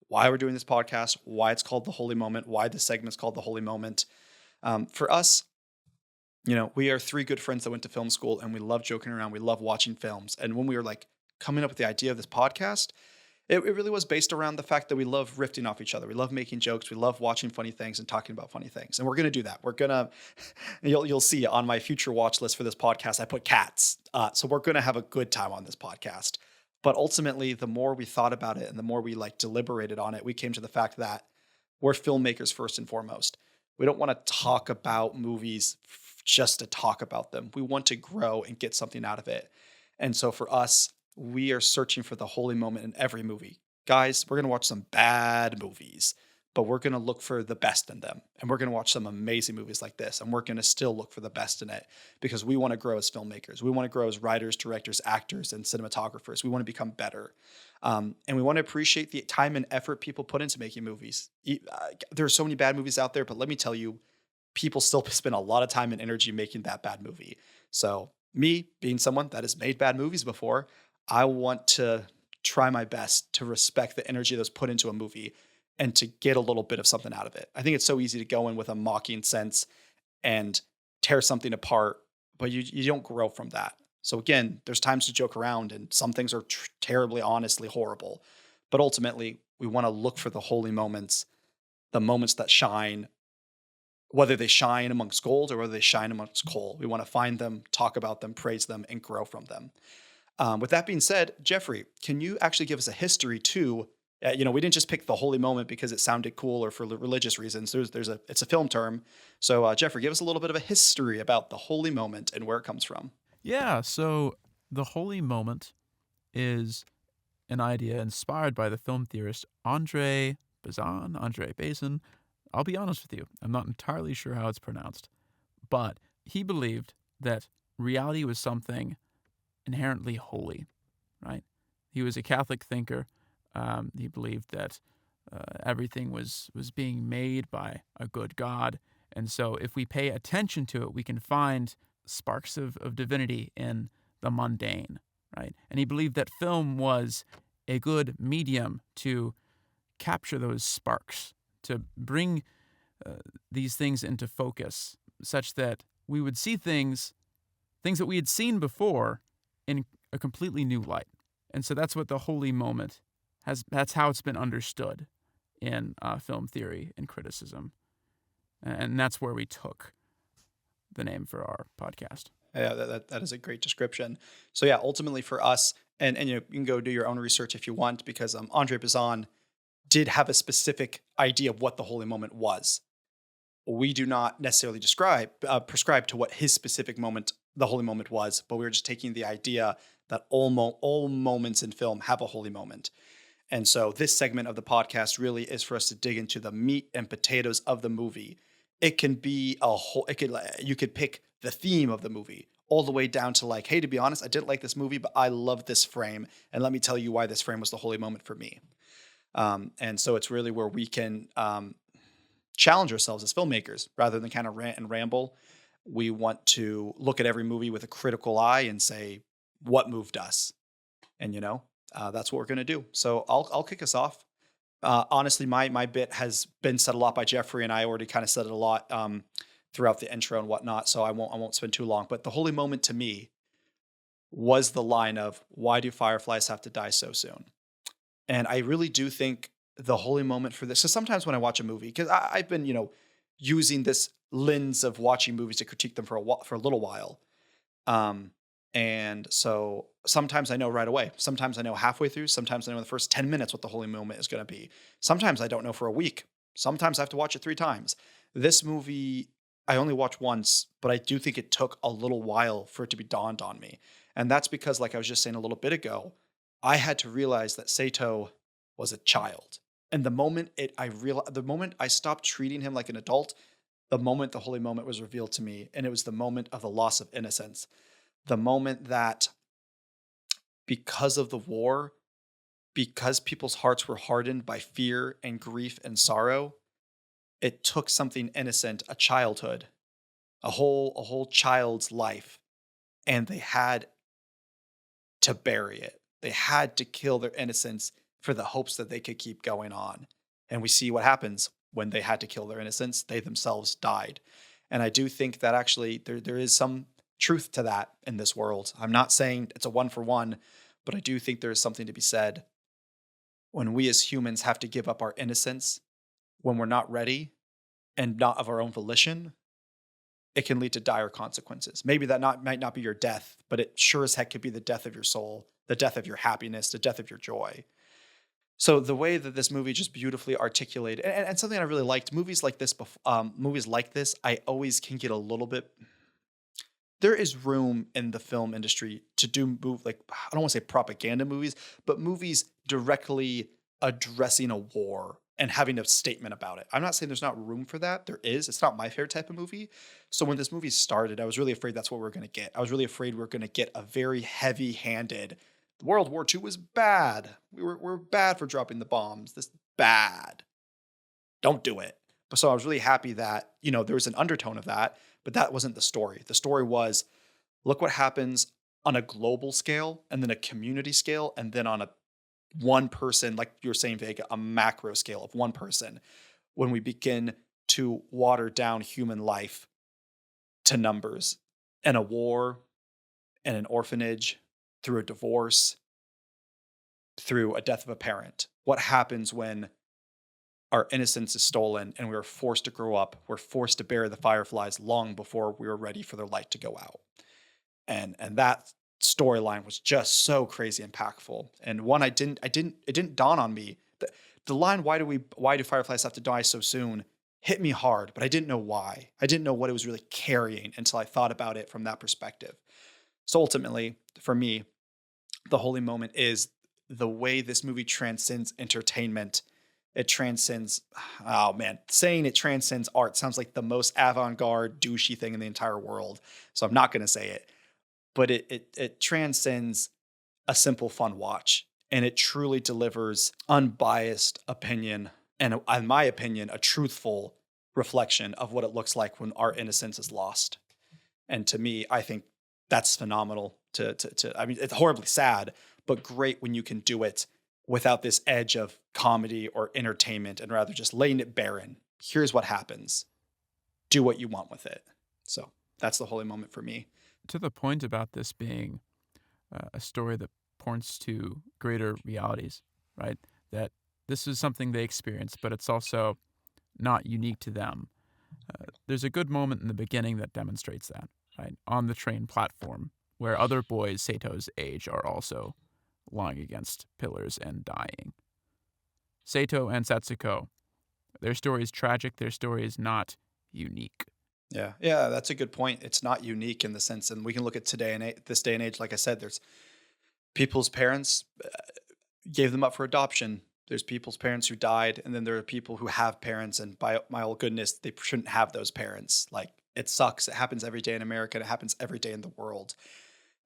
why we're doing this podcast, why it's called the Holy Moment, why the segment's called the Holy Moment. For us, we are three good friends that went to film school, and we love joking around. We love watching films. And when we were like coming up with the idea of this podcast, it really was based around the fact that we love riffing off each other. We love making jokes. We love watching funny things and talking about funny things. And we're going to do that. We're going to, you'll see on my future watch list for this podcast, I put cats. So we're going to have a good time on this podcast. But ultimately, the more we thought about it and the more we like deliberated on it, we came to the fact that we're filmmakers first and foremost. We don't want to talk about movies just to talk about them. We want to grow and get something out of it. And so for us, we are searching for the holy moment in every movie. Guys, we're going to watch some bad movies, but we're going to look for the best in them. And we're going to watch some amazing movies like this. And we're going to still look for the best in it because we want to grow as filmmakers. We want to grow as writers, directors, actors, and cinematographers. We want to become better. And we want to appreciate the time and effort people put into making movies. There are so many bad movies out there, but let me tell you, people still spend a lot of time and energy making that bad movie. So me being someone that has made bad movies before, I want to try my best to respect the energy that's put into a movie and to get a little bit of something out of it. I think it's so easy to go in with a mocking sense and tear something apart, but you don't grow from that. So again, there's times to joke around and some things are terribly, honestly horrible. But ultimately, we want to look for the holy moments, the moments that shine, whether they shine amongst gold or whether they shine amongst coal. We want to find them, talk about them, praise them, and grow from them. With that being said, Jeffrey, can you actually give us a history too? We didn't just pick the holy moment because it sounded cool or for religious reasons. It's a film term. So Jeffrey, give us a little bit of a history about the holy moment and where it comes from. Yeah, so the holy moment is an idea inspired by the film theorist Andre Bazin. I'll be honest with you, I'm not entirely sure how it's pronounced, but he believed that reality was something inherently holy, right? He was a Catholic thinker. He believed that everything was being made by a good God. And so if we pay attention to it, we can find sparks of divinity in the mundane, right? And he believed that film was a good medium to capture those sparks, to bring these things into focus such that we would see things that we had seen before in a completely new light. And so that's what the holy moment that's how it's been understood in film theory and criticism. And that's where we took the name for our podcast. Yeah, that is a great description. So yeah, ultimately for us, and you can go do your own research if you want, because Andre Bazin did have a specific idea of what the holy moment was. We do not necessarily prescribe to what his specific moment, the holy moment was, but we were just taking the idea that all moments in film have a holy moment. And so this segment of the podcast really is for us to dig into the meat and potatoes of the movie. It can be you could pick the theme of the movie all the way down to like, hey, to be honest, I didn't like this movie, but I love this frame. And let me tell you why this frame was the holy moment for me. And so it's really where we can challenge ourselves as filmmakers rather than kind of rant and ramble. We want to look at every movie with a critical eye and say, what moved us? And, that's what we're going to do. So I'll kick us off. Honestly, my bit has been said a lot by Jeffrey, and I already kind of said it a lot throughout the intro and whatnot. So I won't spend too long. But the holy moment to me was the line of, why do fireflies have to die so soon? And I really do think the holy moment for this. So sometimes when I watch a movie, because I've been, using this lens of watching movies to critique them for a little while. And so sometimes I know right away. Sometimes I know halfway through. Sometimes I know in the first 10 minutes what the holy moment is going to be. Sometimes I don't know for a week. Sometimes I have to watch it 3 times. This movie, I only watched once, but I do think it took a little while for it to be dawned on me. And that's because, like I was just saying a little bit ago, I had to realize that Sato was a child. And the moment I stopped treating him like an adult, the moment the holy moment was revealed to me, and it was the moment of the loss of innocence. The moment that because of the war, because people's hearts were hardened by fear and grief and sorrow, it took something innocent, a childhood, a whole child's life, and they had to bury it. They had to kill their innocence for the hopes that they could keep going on. And we see what happens when they had to kill their innocence. They themselves died. And I do think that actually there is some truth to that in this world. I'm not saying it's a one for one, but I do think there is something to be said when we as humans have to give up our innocence when we're not ready and not of our own volition. It can lead to dire consequences. Maybe that might not be your death, but it sure as heck could be the death of your soul, the death of your happiness, the death of your joy. So the way that this movie just beautifully articulated, and something I really liked, movies like this, I always can get a little bit. There is room in the film industry to do like, I don't want to say propaganda movies, but movies directly addressing a war and having a statement about it. I'm not saying there's not room for that. There is. It's not my favorite type of movie. So when this movie started, I was really afraid that's what we were going to get. I was really afraid we were going to get a very heavy-handed, World War II was bad. We're bad for dropping the bombs. This bad. Don't do it. But so I was really happy that, there was an undertone of that, but that wasn't the story. The story was, look what happens on a global scale, and then a community scale, and then on a one person, like you were saying, Vega, a macro scale of one person, when we begin to water down human life to numbers, and a war, and an orphanage, through a divorce, through a death of a parent. What happens when our innocence is stolen and we are forced to grow up? We're forced to bury the Fireflies long before we were ready for their light to go out. And that storyline was just so crazy impactful. And one, it didn't dawn on me. The line, why do Fireflies have to die so soon, hit me hard, but I didn't know why. I didn't know what it was really carrying until I thought about it from that perspective. So ultimately, for me, the holy moment is the way this movie transcends entertainment. It transcends, saying it transcends art sounds like the most avant-garde, douchey thing in the entire world. So I'm not going to say it. But it transcends a simple, fun watch. And it truly delivers unbiased opinion. And in my opinion, a truthful reflection of what it looks like when our innocence is lost. And to me, I think that's phenomenal. It's horribly sad, but great when you can do it without this edge of comedy or entertainment, and rather just laying it barren. Here's what happens. Do what you want with it. So that's the holy moment for me. To the point about this being a story that points to greater realities, right? That this is something they experienced, but it's also not unique to them. There's a good moment in the beginning that demonstrates that, right? On the train platform, where other boys Sato's age are also lying against pillars and dying. Sato and Setsuko, their story is tragic, their story is not unique. Yeah, that's a good point. It's not unique in the sense, and we can look at this day and age. Like I said, there's people's parents gave them up for adoption. There's people's parents who died, and then there are people who have parents, and by my old goodness, they shouldn't have those parents. Like, it sucks. It happens every day in America, and it happens every day in the world.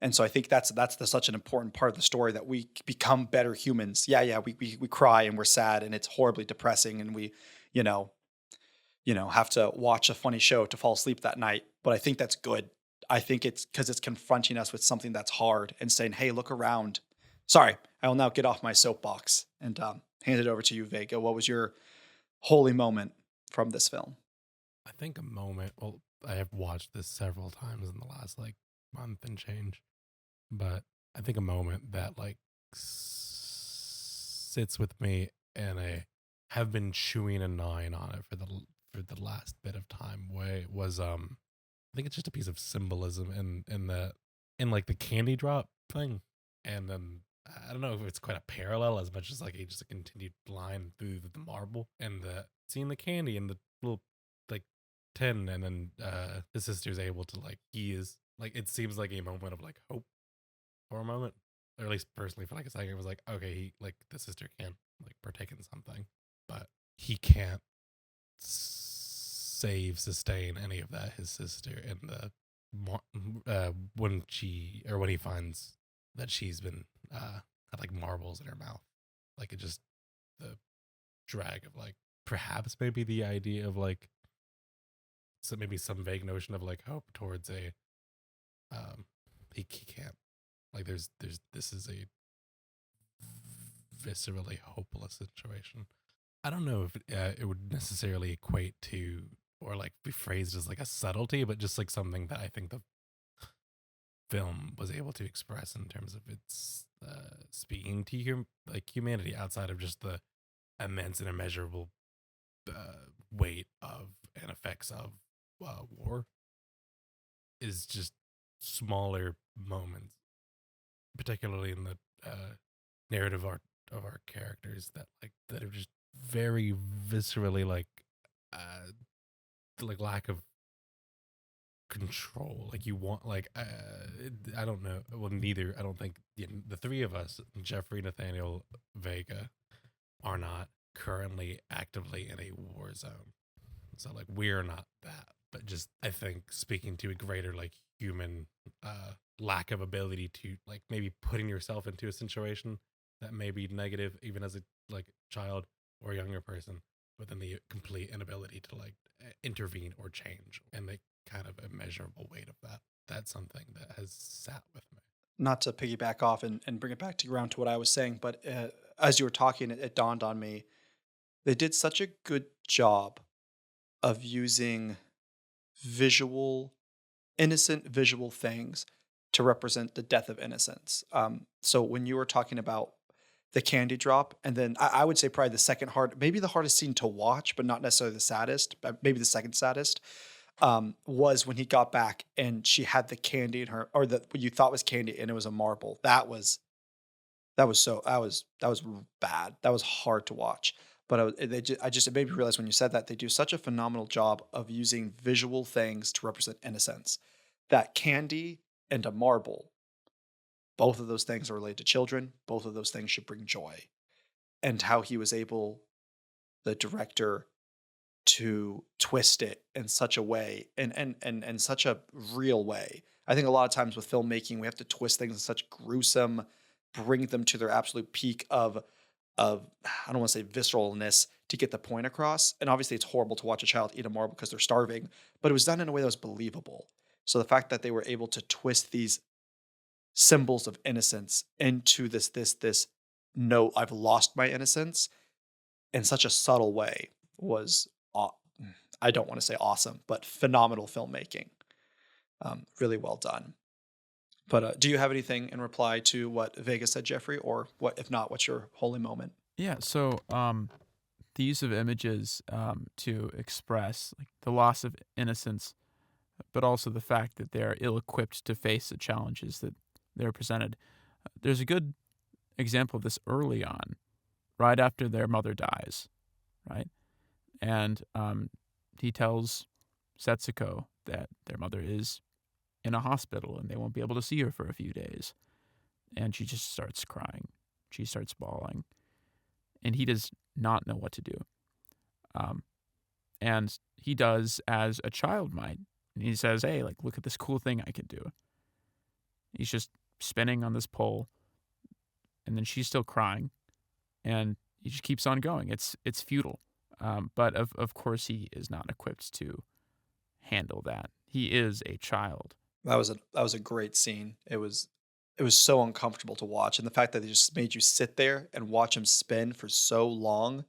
And so I think that's such an important part of the story, that we become better humans. We cry and we're sad and it's horribly depressing, and we, have to watch a funny show to fall asleep that night. But I think that's good. I think it's because it's confronting us with something that's hard and saying, hey, look around. Sorry, I will now get off my soapbox and hand it over to you, Vega. What was your holy moment from this film? I think a moment, well, I have watched this several times in the last month and change, but I think a moment that sits with me, and I have been chewing and gnawing on it for the last bit of time was I think it's just a piece of symbolism in the candy drop thing. And then I don't know if it's quite a parallel as much as just a continued line through the marble, and seeing the candy in the little tin, and then the sister's able to it seems like a moment of hope for a moment, or at least personally for a second. It was okay, he the sister can partake in something, but he can't sustain any of that, his sister, in the when he finds that she's been had marbles in her mouth, it just the drag of perhaps maybe the idea of like, so maybe some vague notion of like hope towards a, he can't, like this is a viscerally hopeless situation. I don't know if it would necessarily equate to or like be phrased as like a subtlety, but just like something that I think the film was able to express in terms of its speaking to like humanity outside of just the immense and immeasurable weight of and effects of war, is just smaller moments, particularly in the narrative art of our characters that are just very viscerally like lack of control. Like you want I don't know. Well, neither. I don't think the three of us, Jeffrey, Nathaniel, Vega, are not currently actively in a war zone. So like we're not that. But just I think speaking to a greater like human lack of ability to like maybe putting yourself into a situation that may be negative even as a like child or a younger person, but then the complete inability to like intervene or change, and the kind of immeasurable weight of that. That's something that has sat with me. Not to piggyback off and bring it back to ground to what I was saying, but as you were talking, it dawned on me. They did such a good job of using visual, innocent visual things to represent the death of innocence. So when you were talking about the candy drop, and then I would say probably the second maybe the hardest scene to watch, but not necessarily the saddest, but maybe the second saddest, was when he got back and she had the candy in her, or what you thought was candy, and it was a marble. That was bad. That was hard to watch. But it made me realize when you said that they do such a phenomenal job of using visual things to represent innocence. That candy and a marble, both of those things are related to children. Both of those things should bring joy. And how he was able, the director, to twist it in such a way and such a real way. I think a lot of times with filmmaking, we have to twist things in such gruesome, bring them to their absolute peak of I don't want to say visceralness to get the point across. And obviously it's horrible to watch a child eat a marble because they're starving, but it was done in a way that was believable. So the fact that they were able to twist these symbols of innocence into this no, I've lost my innocence in such a subtle way was, I don't want to say awesome, but phenomenal filmmaking. Really well done. But do you have anything in reply to what Vega said, Jeffrey? Or what, if not, what's your holy moment? Yeah, so the use of images to express like the loss of innocence, but also the fact that they're ill-equipped to face the challenges that they're presented. There's a good example of this early on, right after their mother dies, right? And he tells Setsuko that their mother is in a hospital and they won't be able to see her for a few days. And she just starts crying. She starts bawling. And he does not know what to do. And he does as a child might. And he says, hey, like, look at this cool thing I can do. He's just spinning on this pole. And then she's still crying. And he just keeps on going. It's futile. But of course he is not equipped to handle that. He is a child. That was a great scene. It was so uncomfortable to watch, and the fact that they just made you sit there and watch him spin for so long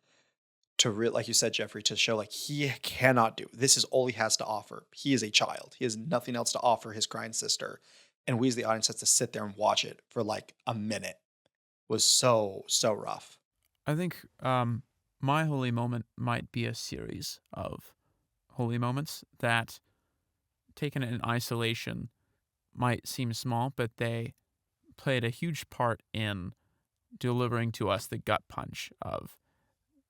like you said, Jeffrey, to show like he cannot do. This is all he has to offer. He is a child. He has nothing else to offer his crying sister, and we as the audience has to sit there and watch it for like a minute. It was so rough. I think my holy moment might be a series of holy moments that, taken in isolation, might seem small, but they played a huge part in delivering to us the gut punch of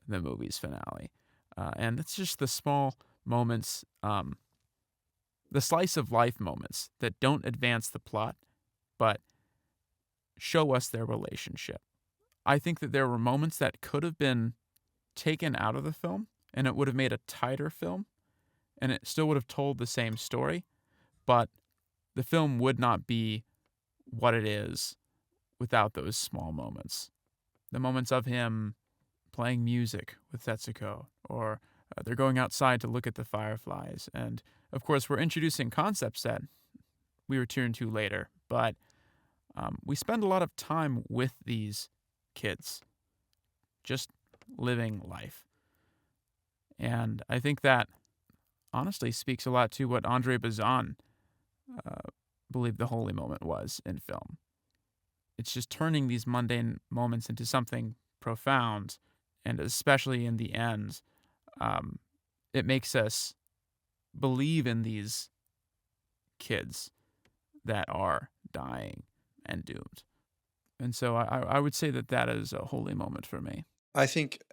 the movie's finale. And it's just the small moments, the slice of life moments that don't advance the plot, but show us their relationship. I think that there were moments that could have been taken out of the film, and it would have made a tighter film, and it still would have told the same story, but the film would not be what it is without those small moments. The moments of him playing music with Setsuko, or they're going outside to look at the fireflies. And of course, we're introducing concepts that we return to later, but we spend a lot of time with these kids, just living life. And I think that honestly speaks a lot to what Andre Bazin believed the holy moment was in film. It's just turning these mundane moments into something profound, and especially in the end, it makes us believe in these kids that are dying and doomed. And so I would say that is a holy moment for me. I think,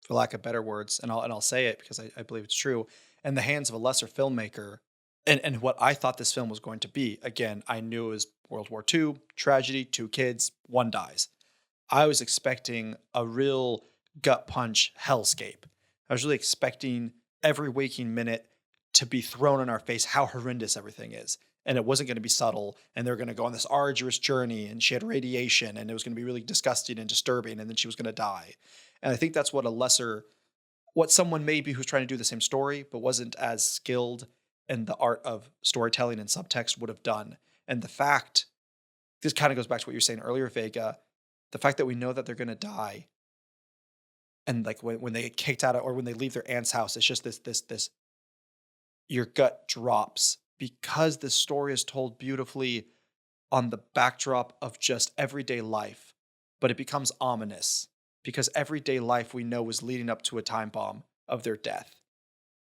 for lack of better words, and I'll say it because I believe it's true, in the hands of a lesser filmmaker, and what I thought this film was going to be. Again, I knew it was World War II, tragedy, 2 kids, 1 dies. I was expecting a real gut punch hellscape. I was really expecting every waking minute to be thrown in our face how horrendous everything is. And it wasn't going to be subtle, and they were going to go on this arduous journey, and she had radiation, and it was going to be really disgusting and disturbing, and then she was going to die. And I think that's what someone maybe who's trying to do the same story, but wasn't as skilled in the art of storytelling and subtext would have done. And the fact, this kind of goes back to what you were saying earlier, Vega, the fact that we know that they're going to die, and like when they get kicked out of, or when they leave their aunt's house, it's just this, your gut drops, because this story is told beautifully on the backdrop of just everyday life, but it becomes ominous because everyday life we know is leading up to a time bomb of their death.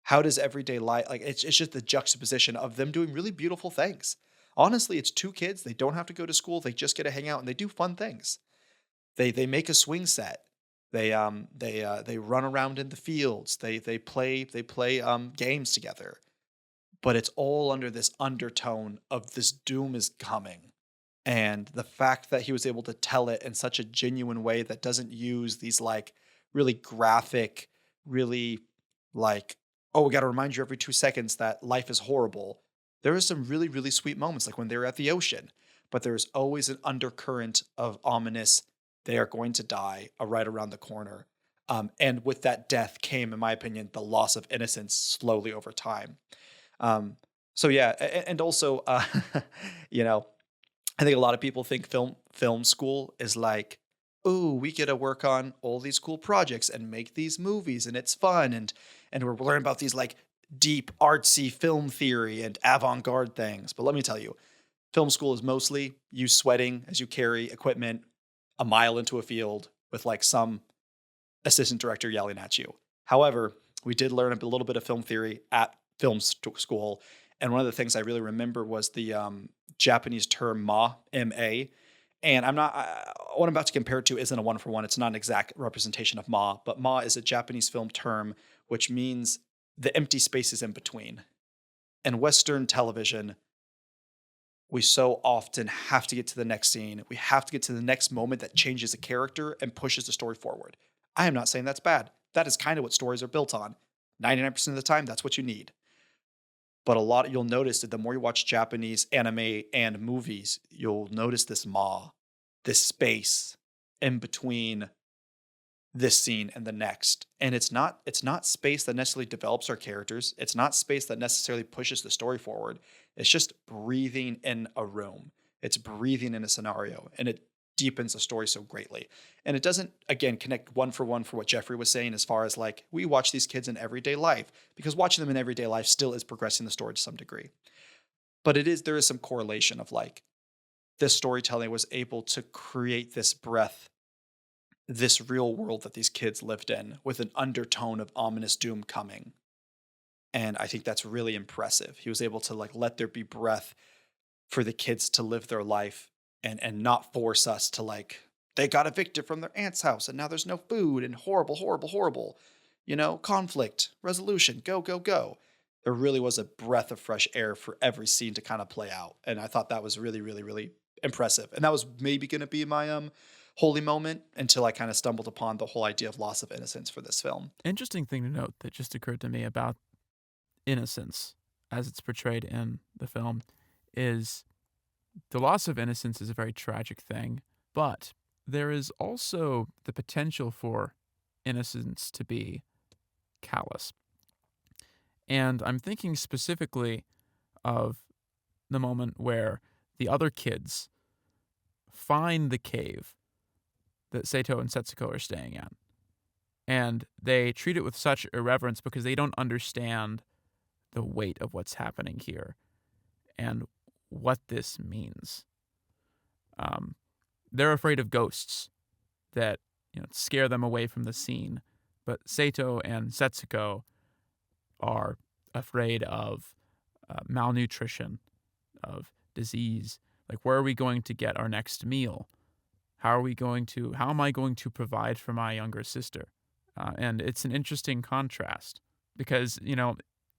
How does everyday life, like, it's just the juxtaposition of them doing really beautiful things. Honestly, it's 2 kids. They don't have to go to school. They just get to hang out, and they do fun things. They make a swing set. They run around in the fields. They play games together. But it's all under this undertone of this doom is coming. And the fact that he was able to tell it in such a genuine way that doesn't use these like really graphic, really like, oh, we got to remind you every 2 seconds that life is horrible. There are some really, really sweet moments, like when they were at the ocean, but there's always an undercurrent of ominous, they are going to die right around the corner. And with that death came, in my opinion, the loss of innocence slowly over time. So yeah, and also, you know, I think a lot of people think film school is like, oh, we get to work on all these cool projects and make these movies, and it's fun, and we're learning about these like deep artsy film theory and avant-garde things. But let me tell you, film school is mostly you sweating as you carry equipment a mile into a field with like some assistant director yelling at you. However, we did learn a little bit of film theory at film school. And one of the things I really remember was the Japanese term ma, M-A. And what I'm about to compare it to isn't a 1-for-1. It's not an exact representation of ma, but ma is a Japanese film term, which means the empty spaces in between. In Western television, we so often have to get to the next scene. We have to get to the next moment that changes a character and pushes the story forward. I am not saying that's bad. That is kind of what stories are built on. 99% of the time, that's what you need. But you'll notice that the more you watch Japanese anime and movies, you'll notice this space in between this scene and the next. And it's not space that necessarily develops our characters. It's not space that necessarily pushes the story forward. It's just breathing in a room. It's breathing in a scenario, and it deepens the story so greatly. And it doesn't, again, connect 1-for-1 for what Jeffrey was saying as far as like, we watch these kids in everyday life, because watching them in everyday life still is progressing the story to some degree. But there is some correlation of like, this storytelling was able to create this breath, this real world that these kids lived in with an undertone of ominous doom coming. And I think that's really impressive. He was able to like, let there be breath for the kids to live their life and not force us to like, they got evicted from their aunt's house and now there's no food and horrible, horrible, horrible, conflict, resolution, go, go, go. There really was a breath of fresh air for every scene to kind of play out. And I thought that was really, really, really impressive. And that was maybe going to be my holy moment until I kind of stumbled upon the whole idea of loss of innocence for this film. Interesting thing to note that just occurred to me about innocence as it's portrayed in the film is the loss of innocence is a very tragic thing, but there is also the potential for innocence to be callous. And I'm thinking specifically of the moment where the other kids find the cave that Sato and Setsuko are staying at. And they treat it with such irreverence because they don't understand the weight of what's happening here and what this means. They're afraid of ghosts that scare them away from the scene, but Sato and Setsuko are afraid of malnutrition, of disease. Like, where are we going to get our next meal? How am I going to provide for my younger sister? And it's an interesting contrast because,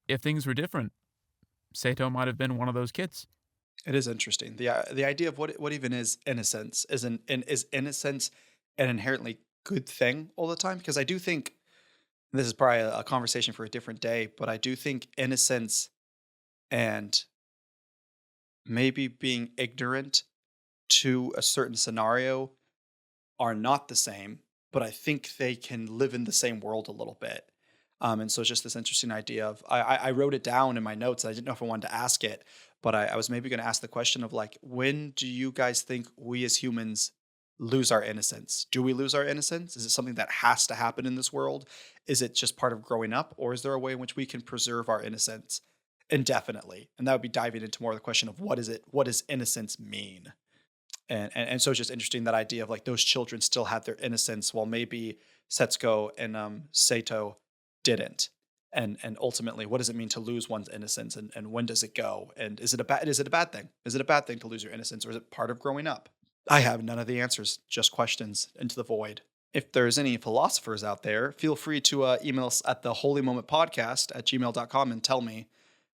if things were different, Sato might have been one of those kids. It is interesting. The idea of what even is innocence. Is innocence an inherently good thing all the time? Because I do think this is probably a conversation for a different day, but I do think innocence and maybe being ignorant to a certain scenario are not the same, but I think they can live in the same world a little bit. And so it's just this interesting idea of I wrote it down in my notes. I didn't know if I wanted to ask it, but I was maybe going to ask the question of like, when do you guys think we as humans lose our innocence? Do we lose our innocence? Is it something that has to happen in this world? Is it just part of growing up? Or is there a way in which we can preserve our innocence indefinitely? And that would be diving into more of the question of what does innocence mean? And so it's just interesting, that idea of like those children still have their innocence while maybe Setsuko and Sato didn't. And ultimately, what does it mean to lose one's innocence, and when does it go? And is it a bad thing? Is it a bad thing to lose your innocence, or is it part of growing up? I have none of the answers, just questions into the void. If there's any philosophers out there, feel free to email us at theholymomentpodcast@gmail.com and tell me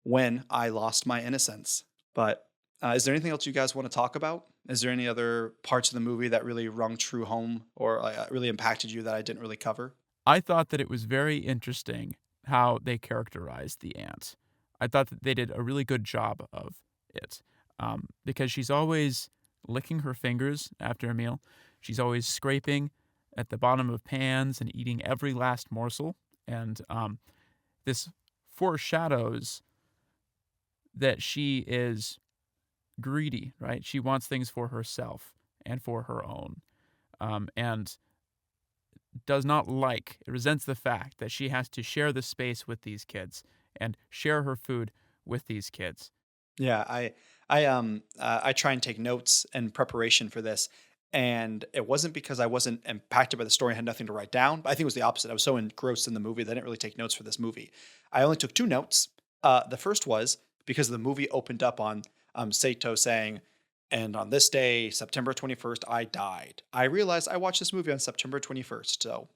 when I lost my innocence. But is there anything else you guys want to talk about? Is there any other parts of the movie that really rung true home or really impacted you that I didn't really cover? I thought that it was very interesting how they characterized the aunt. I thought that they did a really good job of it, because she's always licking her fingers after a meal. She's always scraping at the bottom of pans and eating every last morsel. And this foreshadows that she is greedy, right? She wants things for herself and for her own, and resents the fact that she has to share the space with these kids and share her food with these kids. Yeah, I try and take notes in preparation for this, and it wasn't because I wasn't impacted by the story and had nothing to write down. I think it was the opposite. I was so engrossed in the movie that I didn't really take notes for this movie. I only took 2 notes. The first was because the movie opened up on Sato saying, "And on this day, September 21st, I died." I realized I watched this movie on September 21st, so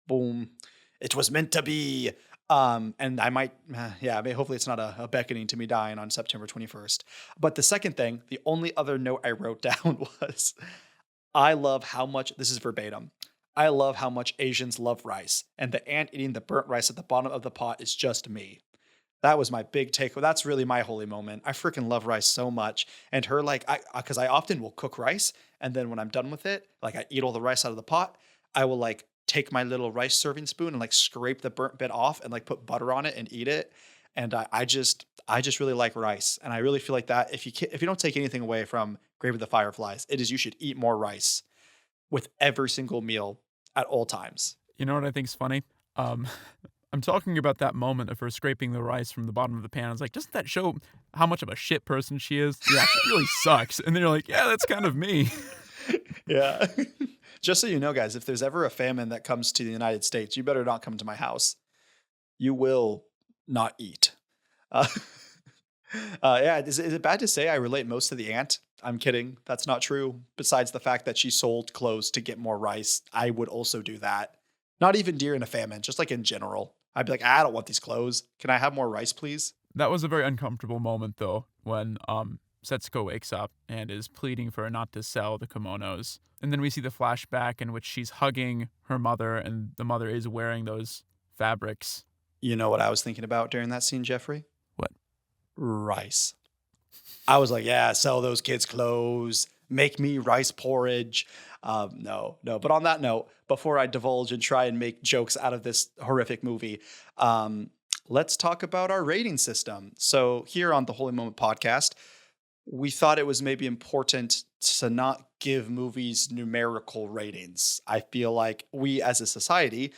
boom, it was meant to be. And I might, hopefully it's not a beckoning to me dying on September 21st. But the second thing, the only other note I wrote down was, I love how much, this is verbatim, I love how much Asians love rice, and the ant eating the burnt rice at the bottom of the pot is just me. That was my big takeaway. That's really my holy moment. I freaking love rice so much. And her, like, because I often will cook rice, and then when I'm done with it, like I eat all the rice out of the pot, I will like take my little rice serving spoon and like scrape the burnt bit off and like put butter on it and eat it. And I just really like rice. And I really feel like that if you don't take anything away from Grave of the Fireflies, it is you should eat more rice with every single meal at all times. You know what I think's funny? I'm talking about that moment of her scraping the rice from the bottom of the pan. I was like, doesn't that show how much of a shit person she is? Yeah, she really sucks. And then you're like, yeah, that's kind of me. Yeah. Just so you know, guys, if there's ever a famine that comes to the United States, you better not come to my house. You will not eat. Yeah, is it bad to say I relate most to the ant? I'm kidding. That's not true. Besides the fact that she sold clothes to get more rice, I would also do that. Not even during a famine, just like in general. I'd be like, I don't want these clothes. Can I have more rice, please? That was a very uncomfortable moment, though, when Setsuko wakes up and is pleading for her not to sell the kimonos. And then we see the flashback in which she's hugging her mother, and the mother is wearing those fabrics. You know what I was thinking about during that scene, Jeffrey? What? Rice. I was like, yeah, sell those kids clothes, make me rice porridge. No. But on that note, before I divulge and try and make jokes out of this horrific movie, let's talk about our rating system. So here on the Holy Moment podcast, we thought it was maybe important to not give movies numerical ratings. I feel like we as a society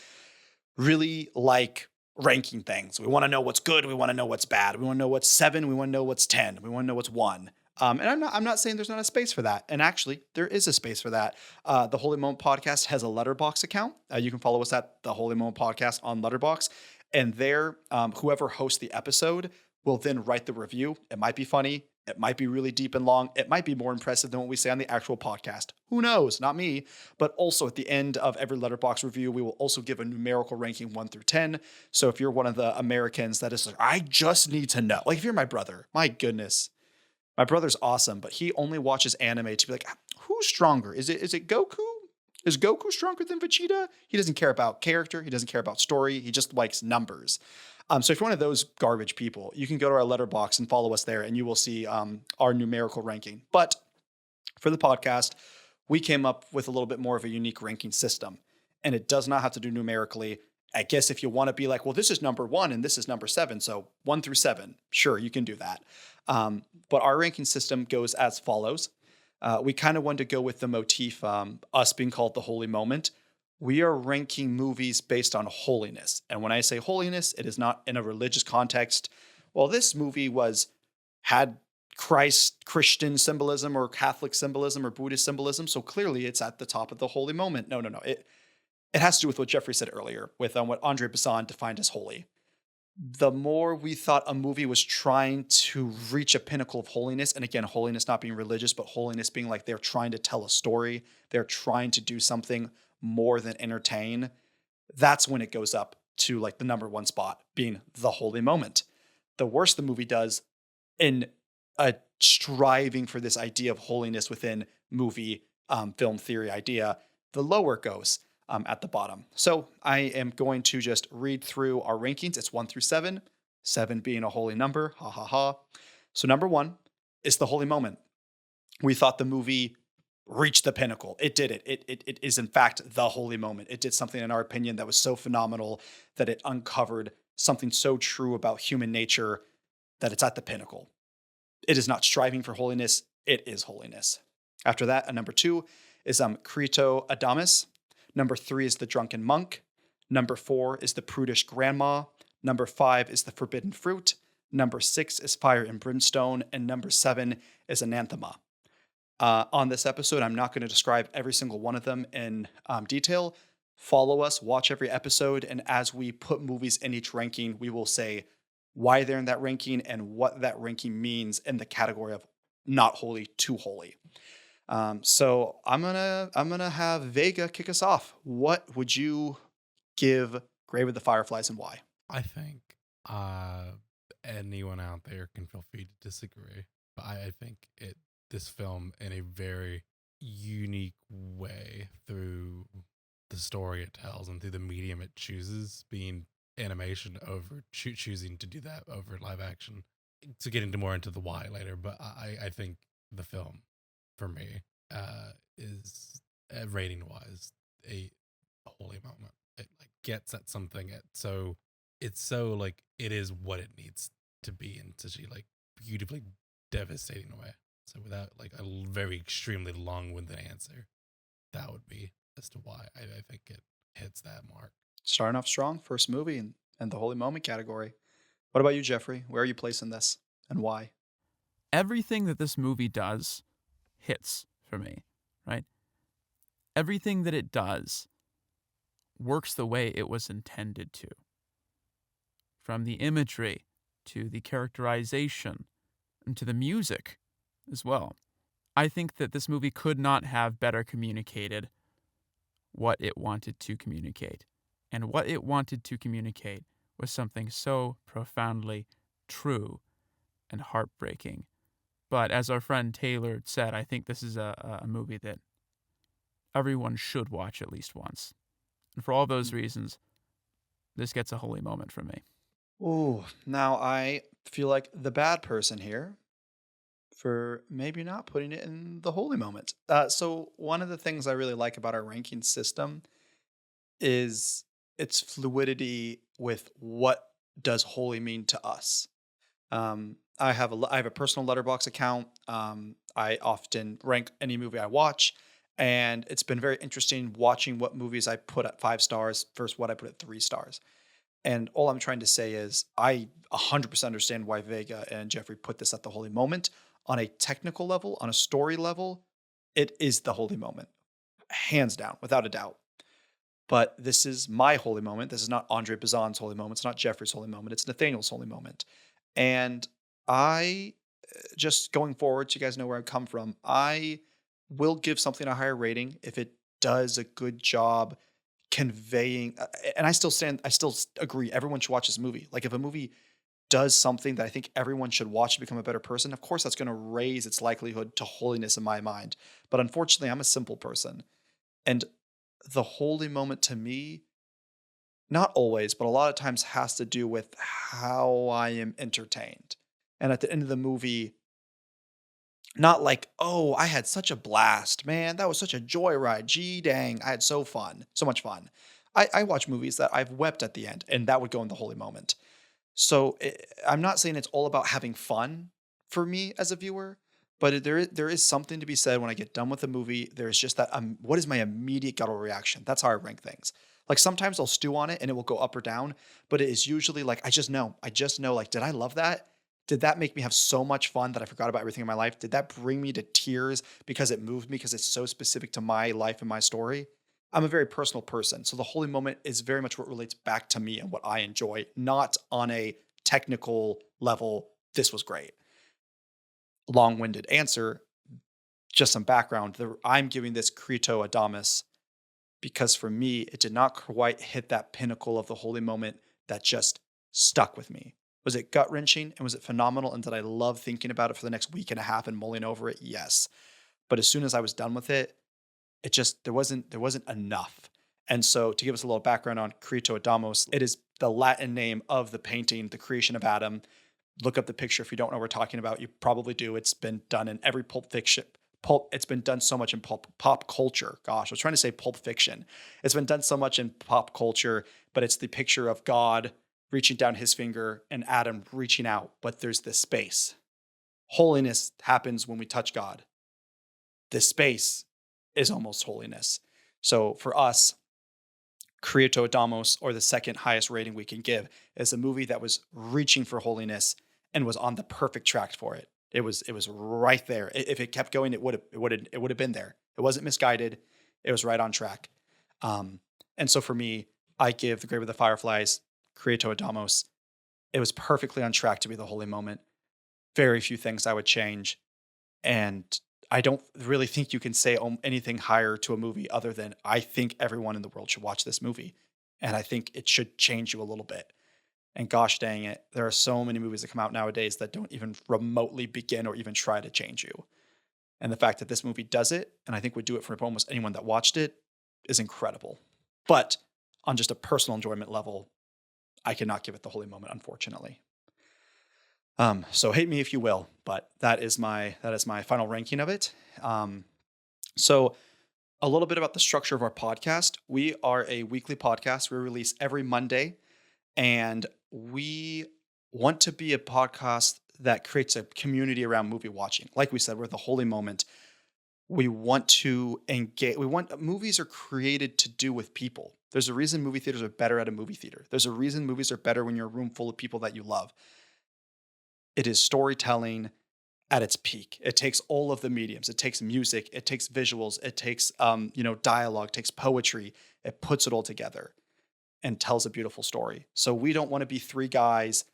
really like ranking things. We want to know what's good. We want to know what's bad. We want to know what's 7. We want to know what's 10. We want to know what's 1. And I'm not saying there's not a space for that. And actually, there is a space for that. The Holy Moment Podcast has a Letterboxd account. You can follow us at the Holy Moment Podcast on Letterboxd. And there, whoever hosts the episode will then write the review. It might be funny. It might be really deep and long. It might be more impressive than what we say on the actual podcast. Who knows? Not me. But also at the end of every Letterboxd review, we will also give a numerical ranking 1 through 10. So if you're one of the Americans that is like, I just need to know. Like if you're my brother, my goodness. My brother's awesome, but he only watches anime to be like, who's stronger? Is it Goku? Is Goku stronger than Vegeta? He doesn't care about character. He doesn't care about story. He just likes numbers. So if you're one of those garbage people, you can go to our Letterboxd and follow us there, and you will see our numerical ranking. But for the podcast, we came up with a little bit more of a unique ranking system, and it does not have to do numerically. I guess if you want to be like, well, this is number 1 and this is number 7, so 1 through 7, sure, you can do that. But our ranking system goes as follows. We kind of wanted to go with the motif, us being called the Holy Moment. We are ranking movies based on holiness. And when I say holiness, it is not in a religious context. Well, this movie had Christian symbolism or Catholic symbolism or Buddhist symbolism. So clearly it's at the top of the holy moment. No. It has to do with what Jeffrey said earlier with what Andre Bassan defined as holy. The more we thought a movie was trying to reach a pinnacle of holiness, and again, holiness not being religious, but holiness being like they're trying to tell a story, they're trying to do something more than entertain, that's when it goes up to like the number 1 spot, being the holy moment. The worse the movie does in a striving for this idea of holiness within movie film theory idea, the lower it goes at the bottom. So I am going to just read through our rankings. It's 1 through 7, 7 being a holy number. Ha ha ha. So number 1 is the holy moment. We thought the movie reached the pinnacle. It did it. It is in fact the holy moment. It did something in our opinion that was so phenomenal that it uncovered something so true about human nature that it's at the pinnacle. It is not striving for holiness. It is holiness. After that, number 2 is Crito Adamus. Number 3 is the drunken monk. Number 4 is the prudish grandma. Number 5 is the forbidden fruit. Number 6 is fire and brimstone. And number 7 is anathema. On this episode, I'm not going to describe every single one of them in detail. Follow us, watch every episode, and as we put movies in each ranking, we will say why they're in that ranking and what that ranking means in the category of not holy to holy. So I'm gonna have Vega kick us off. What would you give Grave of the Fireflies and why? I think anyone out there can feel free to disagree, but I think this film in a very unique way through the story it tells and through the medium it chooses, being animation over choosing to do that over live action. To get into the why later, but I think the film for me is rating wise a holy moment. It like gets at something it's so like it is what it needs to be in such a like beautifully devastating way. So without like a very extremely long-winded answer, that would be as to why I think it hits that mark. Starting off strong, first movie and the holy moment category. What about you, Jeffrey? Where are you placing this and why? Everything that this movie does hits for me, right? Everything that it does works the way it was intended to. From the imagery to the characterization and to the music as well. I think that this movie could not have better communicated what it wanted to communicate. And what it wanted to communicate was something so profoundly true and heartbreaking. But as our friend Taylor said, I think this is a movie that everyone should watch at least once. And for all those reasons, this gets a holy moment from me. Ooh, now I feel like the bad person here for maybe not putting it in the holy moment. So one of the things I really like about our ranking system is its fluidity with what does holy mean to us. I have a personal letterbox account. I often rank any movie I watch, and it's been very interesting watching what movies I put at 5 stars versus what I put at 3 stars. And all I'm trying to say is I 100% understand why Vega and Jeffrey put this at the holy moment. On a technical level, on a story level, it is the holy moment, hands down, without a doubt. But this is my holy moment. This is not Andre Bazan's holy moment. It's not Jeffrey's holy moment. It's Nathaniel's holy moment. And I, just going forward, so you guys know where I come from, I will give something a higher rating if it does a good job conveying. And I still agree, everyone should watch this movie. Like, if a movie does something that I think everyone should watch to become a better person, of course that's going to raise its likelihood to holiness in my mind. But unfortunately, I'm a simple person. And the holy moment to me, not always, but a lot of times, has to do with how I am entertained. And at the end of the movie, not like, oh, I had such a blast, man. That was such a joyride. Gee dang, I had so much fun. I watch movies that I've wept at the end, and that would go in the holy moment. So I'm not saying it's all about having fun for me as a viewer, but there is something to be said when I get done with a movie. There's just that, what is my immediate guttural reaction? That's how I rank things. Like, sometimes I'll stew on it and it will go up or down, but it is usually like, I just know, like, did I love that? Did that make me have so much fun that I forgot about everything in my life? Did that bring me to tears because it moved me, because it's so specific to my life and my story? I'm a very personal person. So the holy moment is very much what relates back to me and what I enjoy, not on a technical level. This was great. Long-winded answer, just some background. I'm giving this Creto Adamus because for me, it did not quite hit that pinnacle of the holy moment that just stuck with me. Was it gut-wrenching and was it phenomenal? And did I love thinking about it for the next week and a half and mulling over it? Yes. But as soon as I was done with it, there wasn't enough. And so, to give us a little background on Creto Adamos, it is the Latin name of the painting, The Creation of Adam. Look up the picture if you don't know what we're talking about. You probably do. It's been done in every Pulp Fiction. It's been done so much in pop culture. Gosh, I was trying to say Pulp Fiction. It's been done so much in pop culture, but it's the picture of God reaching down his finger and Adam reaching out, but there's this space. Holiness happens when we touch God. This space is almost holiness. So for us, Creato Adamos, or the second highest rating we can give, is a movie that was reaching for holiness and was on the perfect track for it. It was right there. If it kept going, it would have been there. It wasn't misguided. It was right on track. And so for me, I give The Grave of the Fireflies, Creato Adamos. It was perfectly on track to be the holy moment. Very few things I would change. And I don't really think you can say anything higher to a movie other than, I think everyone in the world should watch this movie. And I think it should change you a little bit. And gosh dang it, there are so many movies that come out nowadays that don't even remotely begin or even try to change you. And the fact that this movie does it, and I think would do it for almost anyone that watched it, is incredible. But on just a personal enjoyment level, I cannot give it the holy moment, unfortunately. So hate me if you will, but that is my final ranking of it. So a little bit about the structure of our podcast. We are a weekly podcast. We release every Monday, and we want to be a podcast that creates a community around movie watching. Like we said, we're the holy moment. We want to engage. Movies are created to do with people. There's a reason movie theaters are better at a movie theater. There's a reason movies are better when you're a room full of people that you love. It is storytelling at its peak. It takes all of the mediums. It takes music. It takes visuals. It takes dialogue. It takes poetry. It puts it all together and tells a beautiful story. So we don't want to be three guys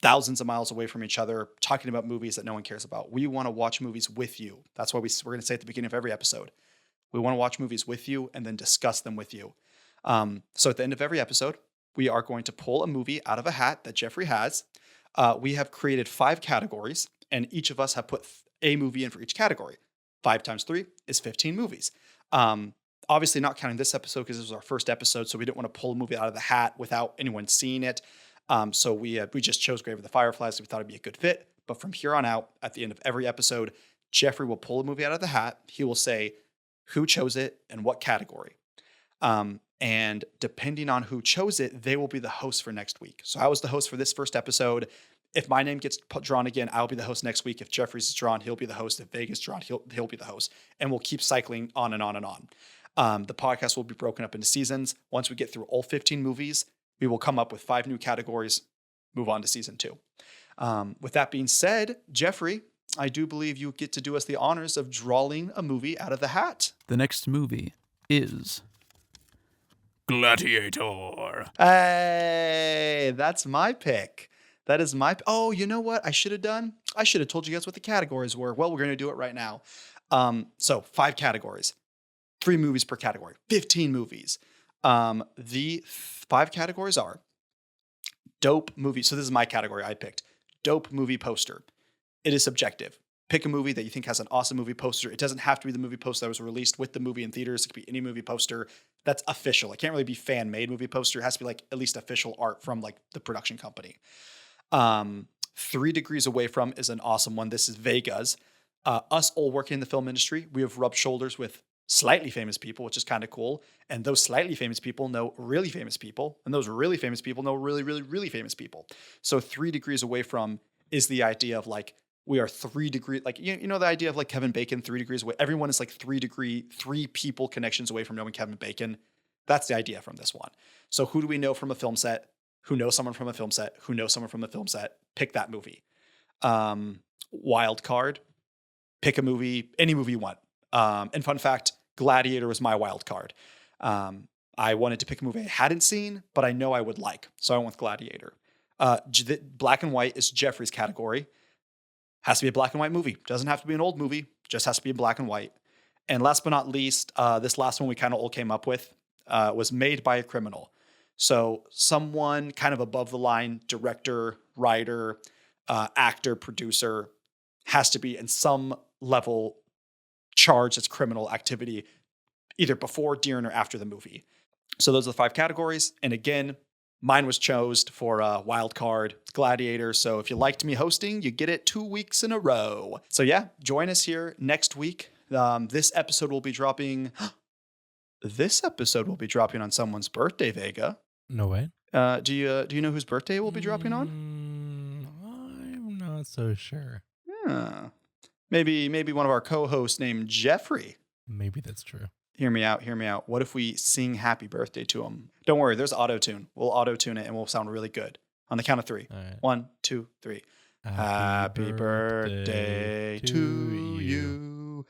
thousands of miles away from each other talking about movies that no one cares about. We want to watch movies with you. That's why we're going to say at the beginning of every episode, we want to watch movies with you and then discuss them with you. So at the end of every episode, we are going to pull a movie out of a hat that Jeffrey has. We have created 5 categories, and each of us have put a movie in for each category. 5 times 3 is 15 movies. Obviously not counting this episode because this was our first episode, so we didn't want to pull a movie out of the hat without anyone seeing it. So we just chose Grave of the Fireflies. We thought it'd be a good fit. But from here on out, at the end of every episode, Jeffrey will pull a movie out of the hat. He will say who chose it and what category. And depending on who chose it, they will be the host for next week. So I was the host for this first episode. If my name gets drawn again, I'll be the host next week. If Jeffrey's is drawn, he'll be the host. If Vegas drawn, he'll be the host. And we'll keep cycling on and on and on. The podcast will be broken up into seasons. Once we get through all 15 movies, we will come up with 5 new categories, move on to season 2. With that being said, Jeffrey, I do believe you get to do us the honors of drawing a movie out of the hat. The next movie is Gladiator. Hey, that's my pick. That is my... Oh, you know what I should have done? I should have told you guys what the categories were. Well, we're going to do it right now. So 5 categories. 3 movies per category. 15 movies. The 5 categories are dope movie. So this is my category I picked. Dope movie poster. It is subjective. Pick a movie that you think has an awesome movie poster. It doesn't have to be the movie poster that was released with the movie in theaters. It could be any movie poster that's official. It can't really be fan-made movie poster. It has to be like at least official art from like the production company. 3 Degrees Away From is an awesome one. This is Vega's. Us all working in the film industry, we have rubbed shoulders with slightly famous people, which is kind of cool. And those slightly famous people know really famous people. And those really famous people know really, really, really famous people. So 3 Degrees Away From is the idea of like, we are 3 degrees, like, you know, the idea of like Kevin Bacon, 3 degrees away. Everyone is like 3 people connections away from knowing Kevin Bacon. That's the idea from this one. So who do we know from a film set? Who knows someone from a film set? Who knows someone from a film set? Pick that movie. Wild card. Pick a movie, any movie you want. And fun fact, Gladiator was my wild card. I wanted to pick a movie I hadn't seen, but I know I would like. So I went with Gladiator. Black and white is Jeffrey's category. Has to be a black and white movie. Doesn't have to be an old movie. Just has to be in black and white. And last but not least, this last one we kind of all came up with was Made by a Criminal. So someone kind of above the line, director, writer, actor, producer, has to be in some level charged as criminal activity, either before, during, or after the movie. So those are the 5 categories. And again, mine was chosen for wild card Gladiator. So if you liked me hosting, you get it 2 weeks in a row. So yeah, join us here next week. This episode will be dropping. This episode will be dropping on someone's birthday, Vega. No way. Do you know whose birthday will be dropping on? I'm not so sure. Maybe one of our co-hosts named Jeffrey. Maybe that's true. Hear me out. What if we sing happy birthday to him? Don't worry, there's auto-tune. We'll auto-tune it and we'll sound really good. On the count of 3. All right. 1, 2, 3. Happy birthday to you.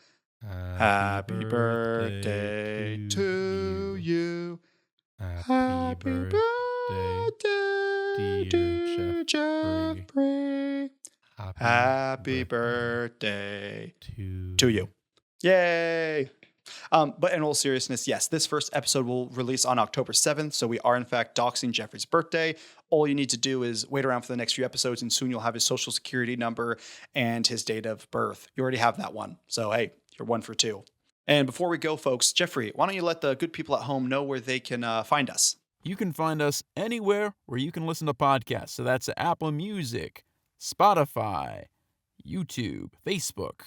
Happy birthday to you. Happy birthday, dear Jeffrey. Happy birthday to you. Yay! But in all seriousness, yes, this first episode will release on October 7th. So we are, in fact, doxing Jeffrey's birthday. All you need to do is wait around for the next few episodes, and soon you'll have his social security number and his date of birth. You already have that one. So, hey, you're 1 for 2. And before we go, folks, Jeffrey, why don't you let the good people at home know where they can find us? You can find us anywhere where you can listen to podcasts. So that's Apple Music, Spotify, YouTube, Facebook.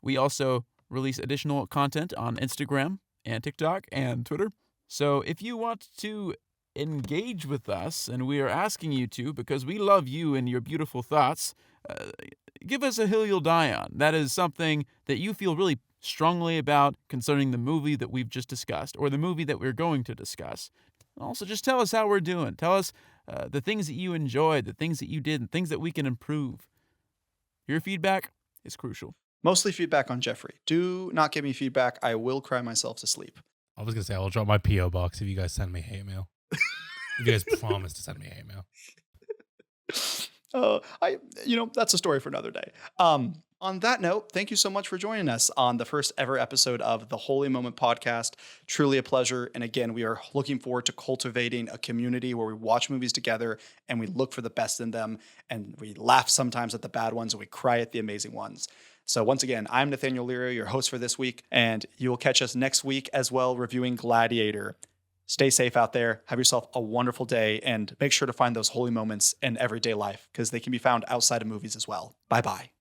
We also release additional content on Instagram and TikTok and Twitter. So if you want to engage with us, and we are asking you to because we love you and your beautiful thoughts, give us a hill you'll die on. That is something that you feel really strongly about concerning the movie that we've just discussed or the movie that we're going to discuss. Also, just tell us how we're doing. Tell us the things that you enjoyed, the things that you did, and things that we can improve. Your feedback is crucial. Mostly feedback on Jeffrey. Do not give me feedback. I will cry myself to sleep. I was going to say, I'll drop my P.O. box if you guys send me hate mail. If you guys promise to send me hate mail. That's a story for another day. On that note, thank you so much for joining us on the first ever episode of the Holy Moment podcast. Truly a pleasure. And again, we are looking forward to cultivating a community where we watch movies together and we look for the best in them. And we laugh sometimes at the bad ones and we cry at the amazing ones. So once again, I'm Nathaniel Leary, your host for this week, and you will catch us next week as well reviewing Gladiator. Stay safe out there. Have yourself a wonderful day, and make sure to find those holy moments in everyday life because they can be found outside of movies as well. Bye-bye.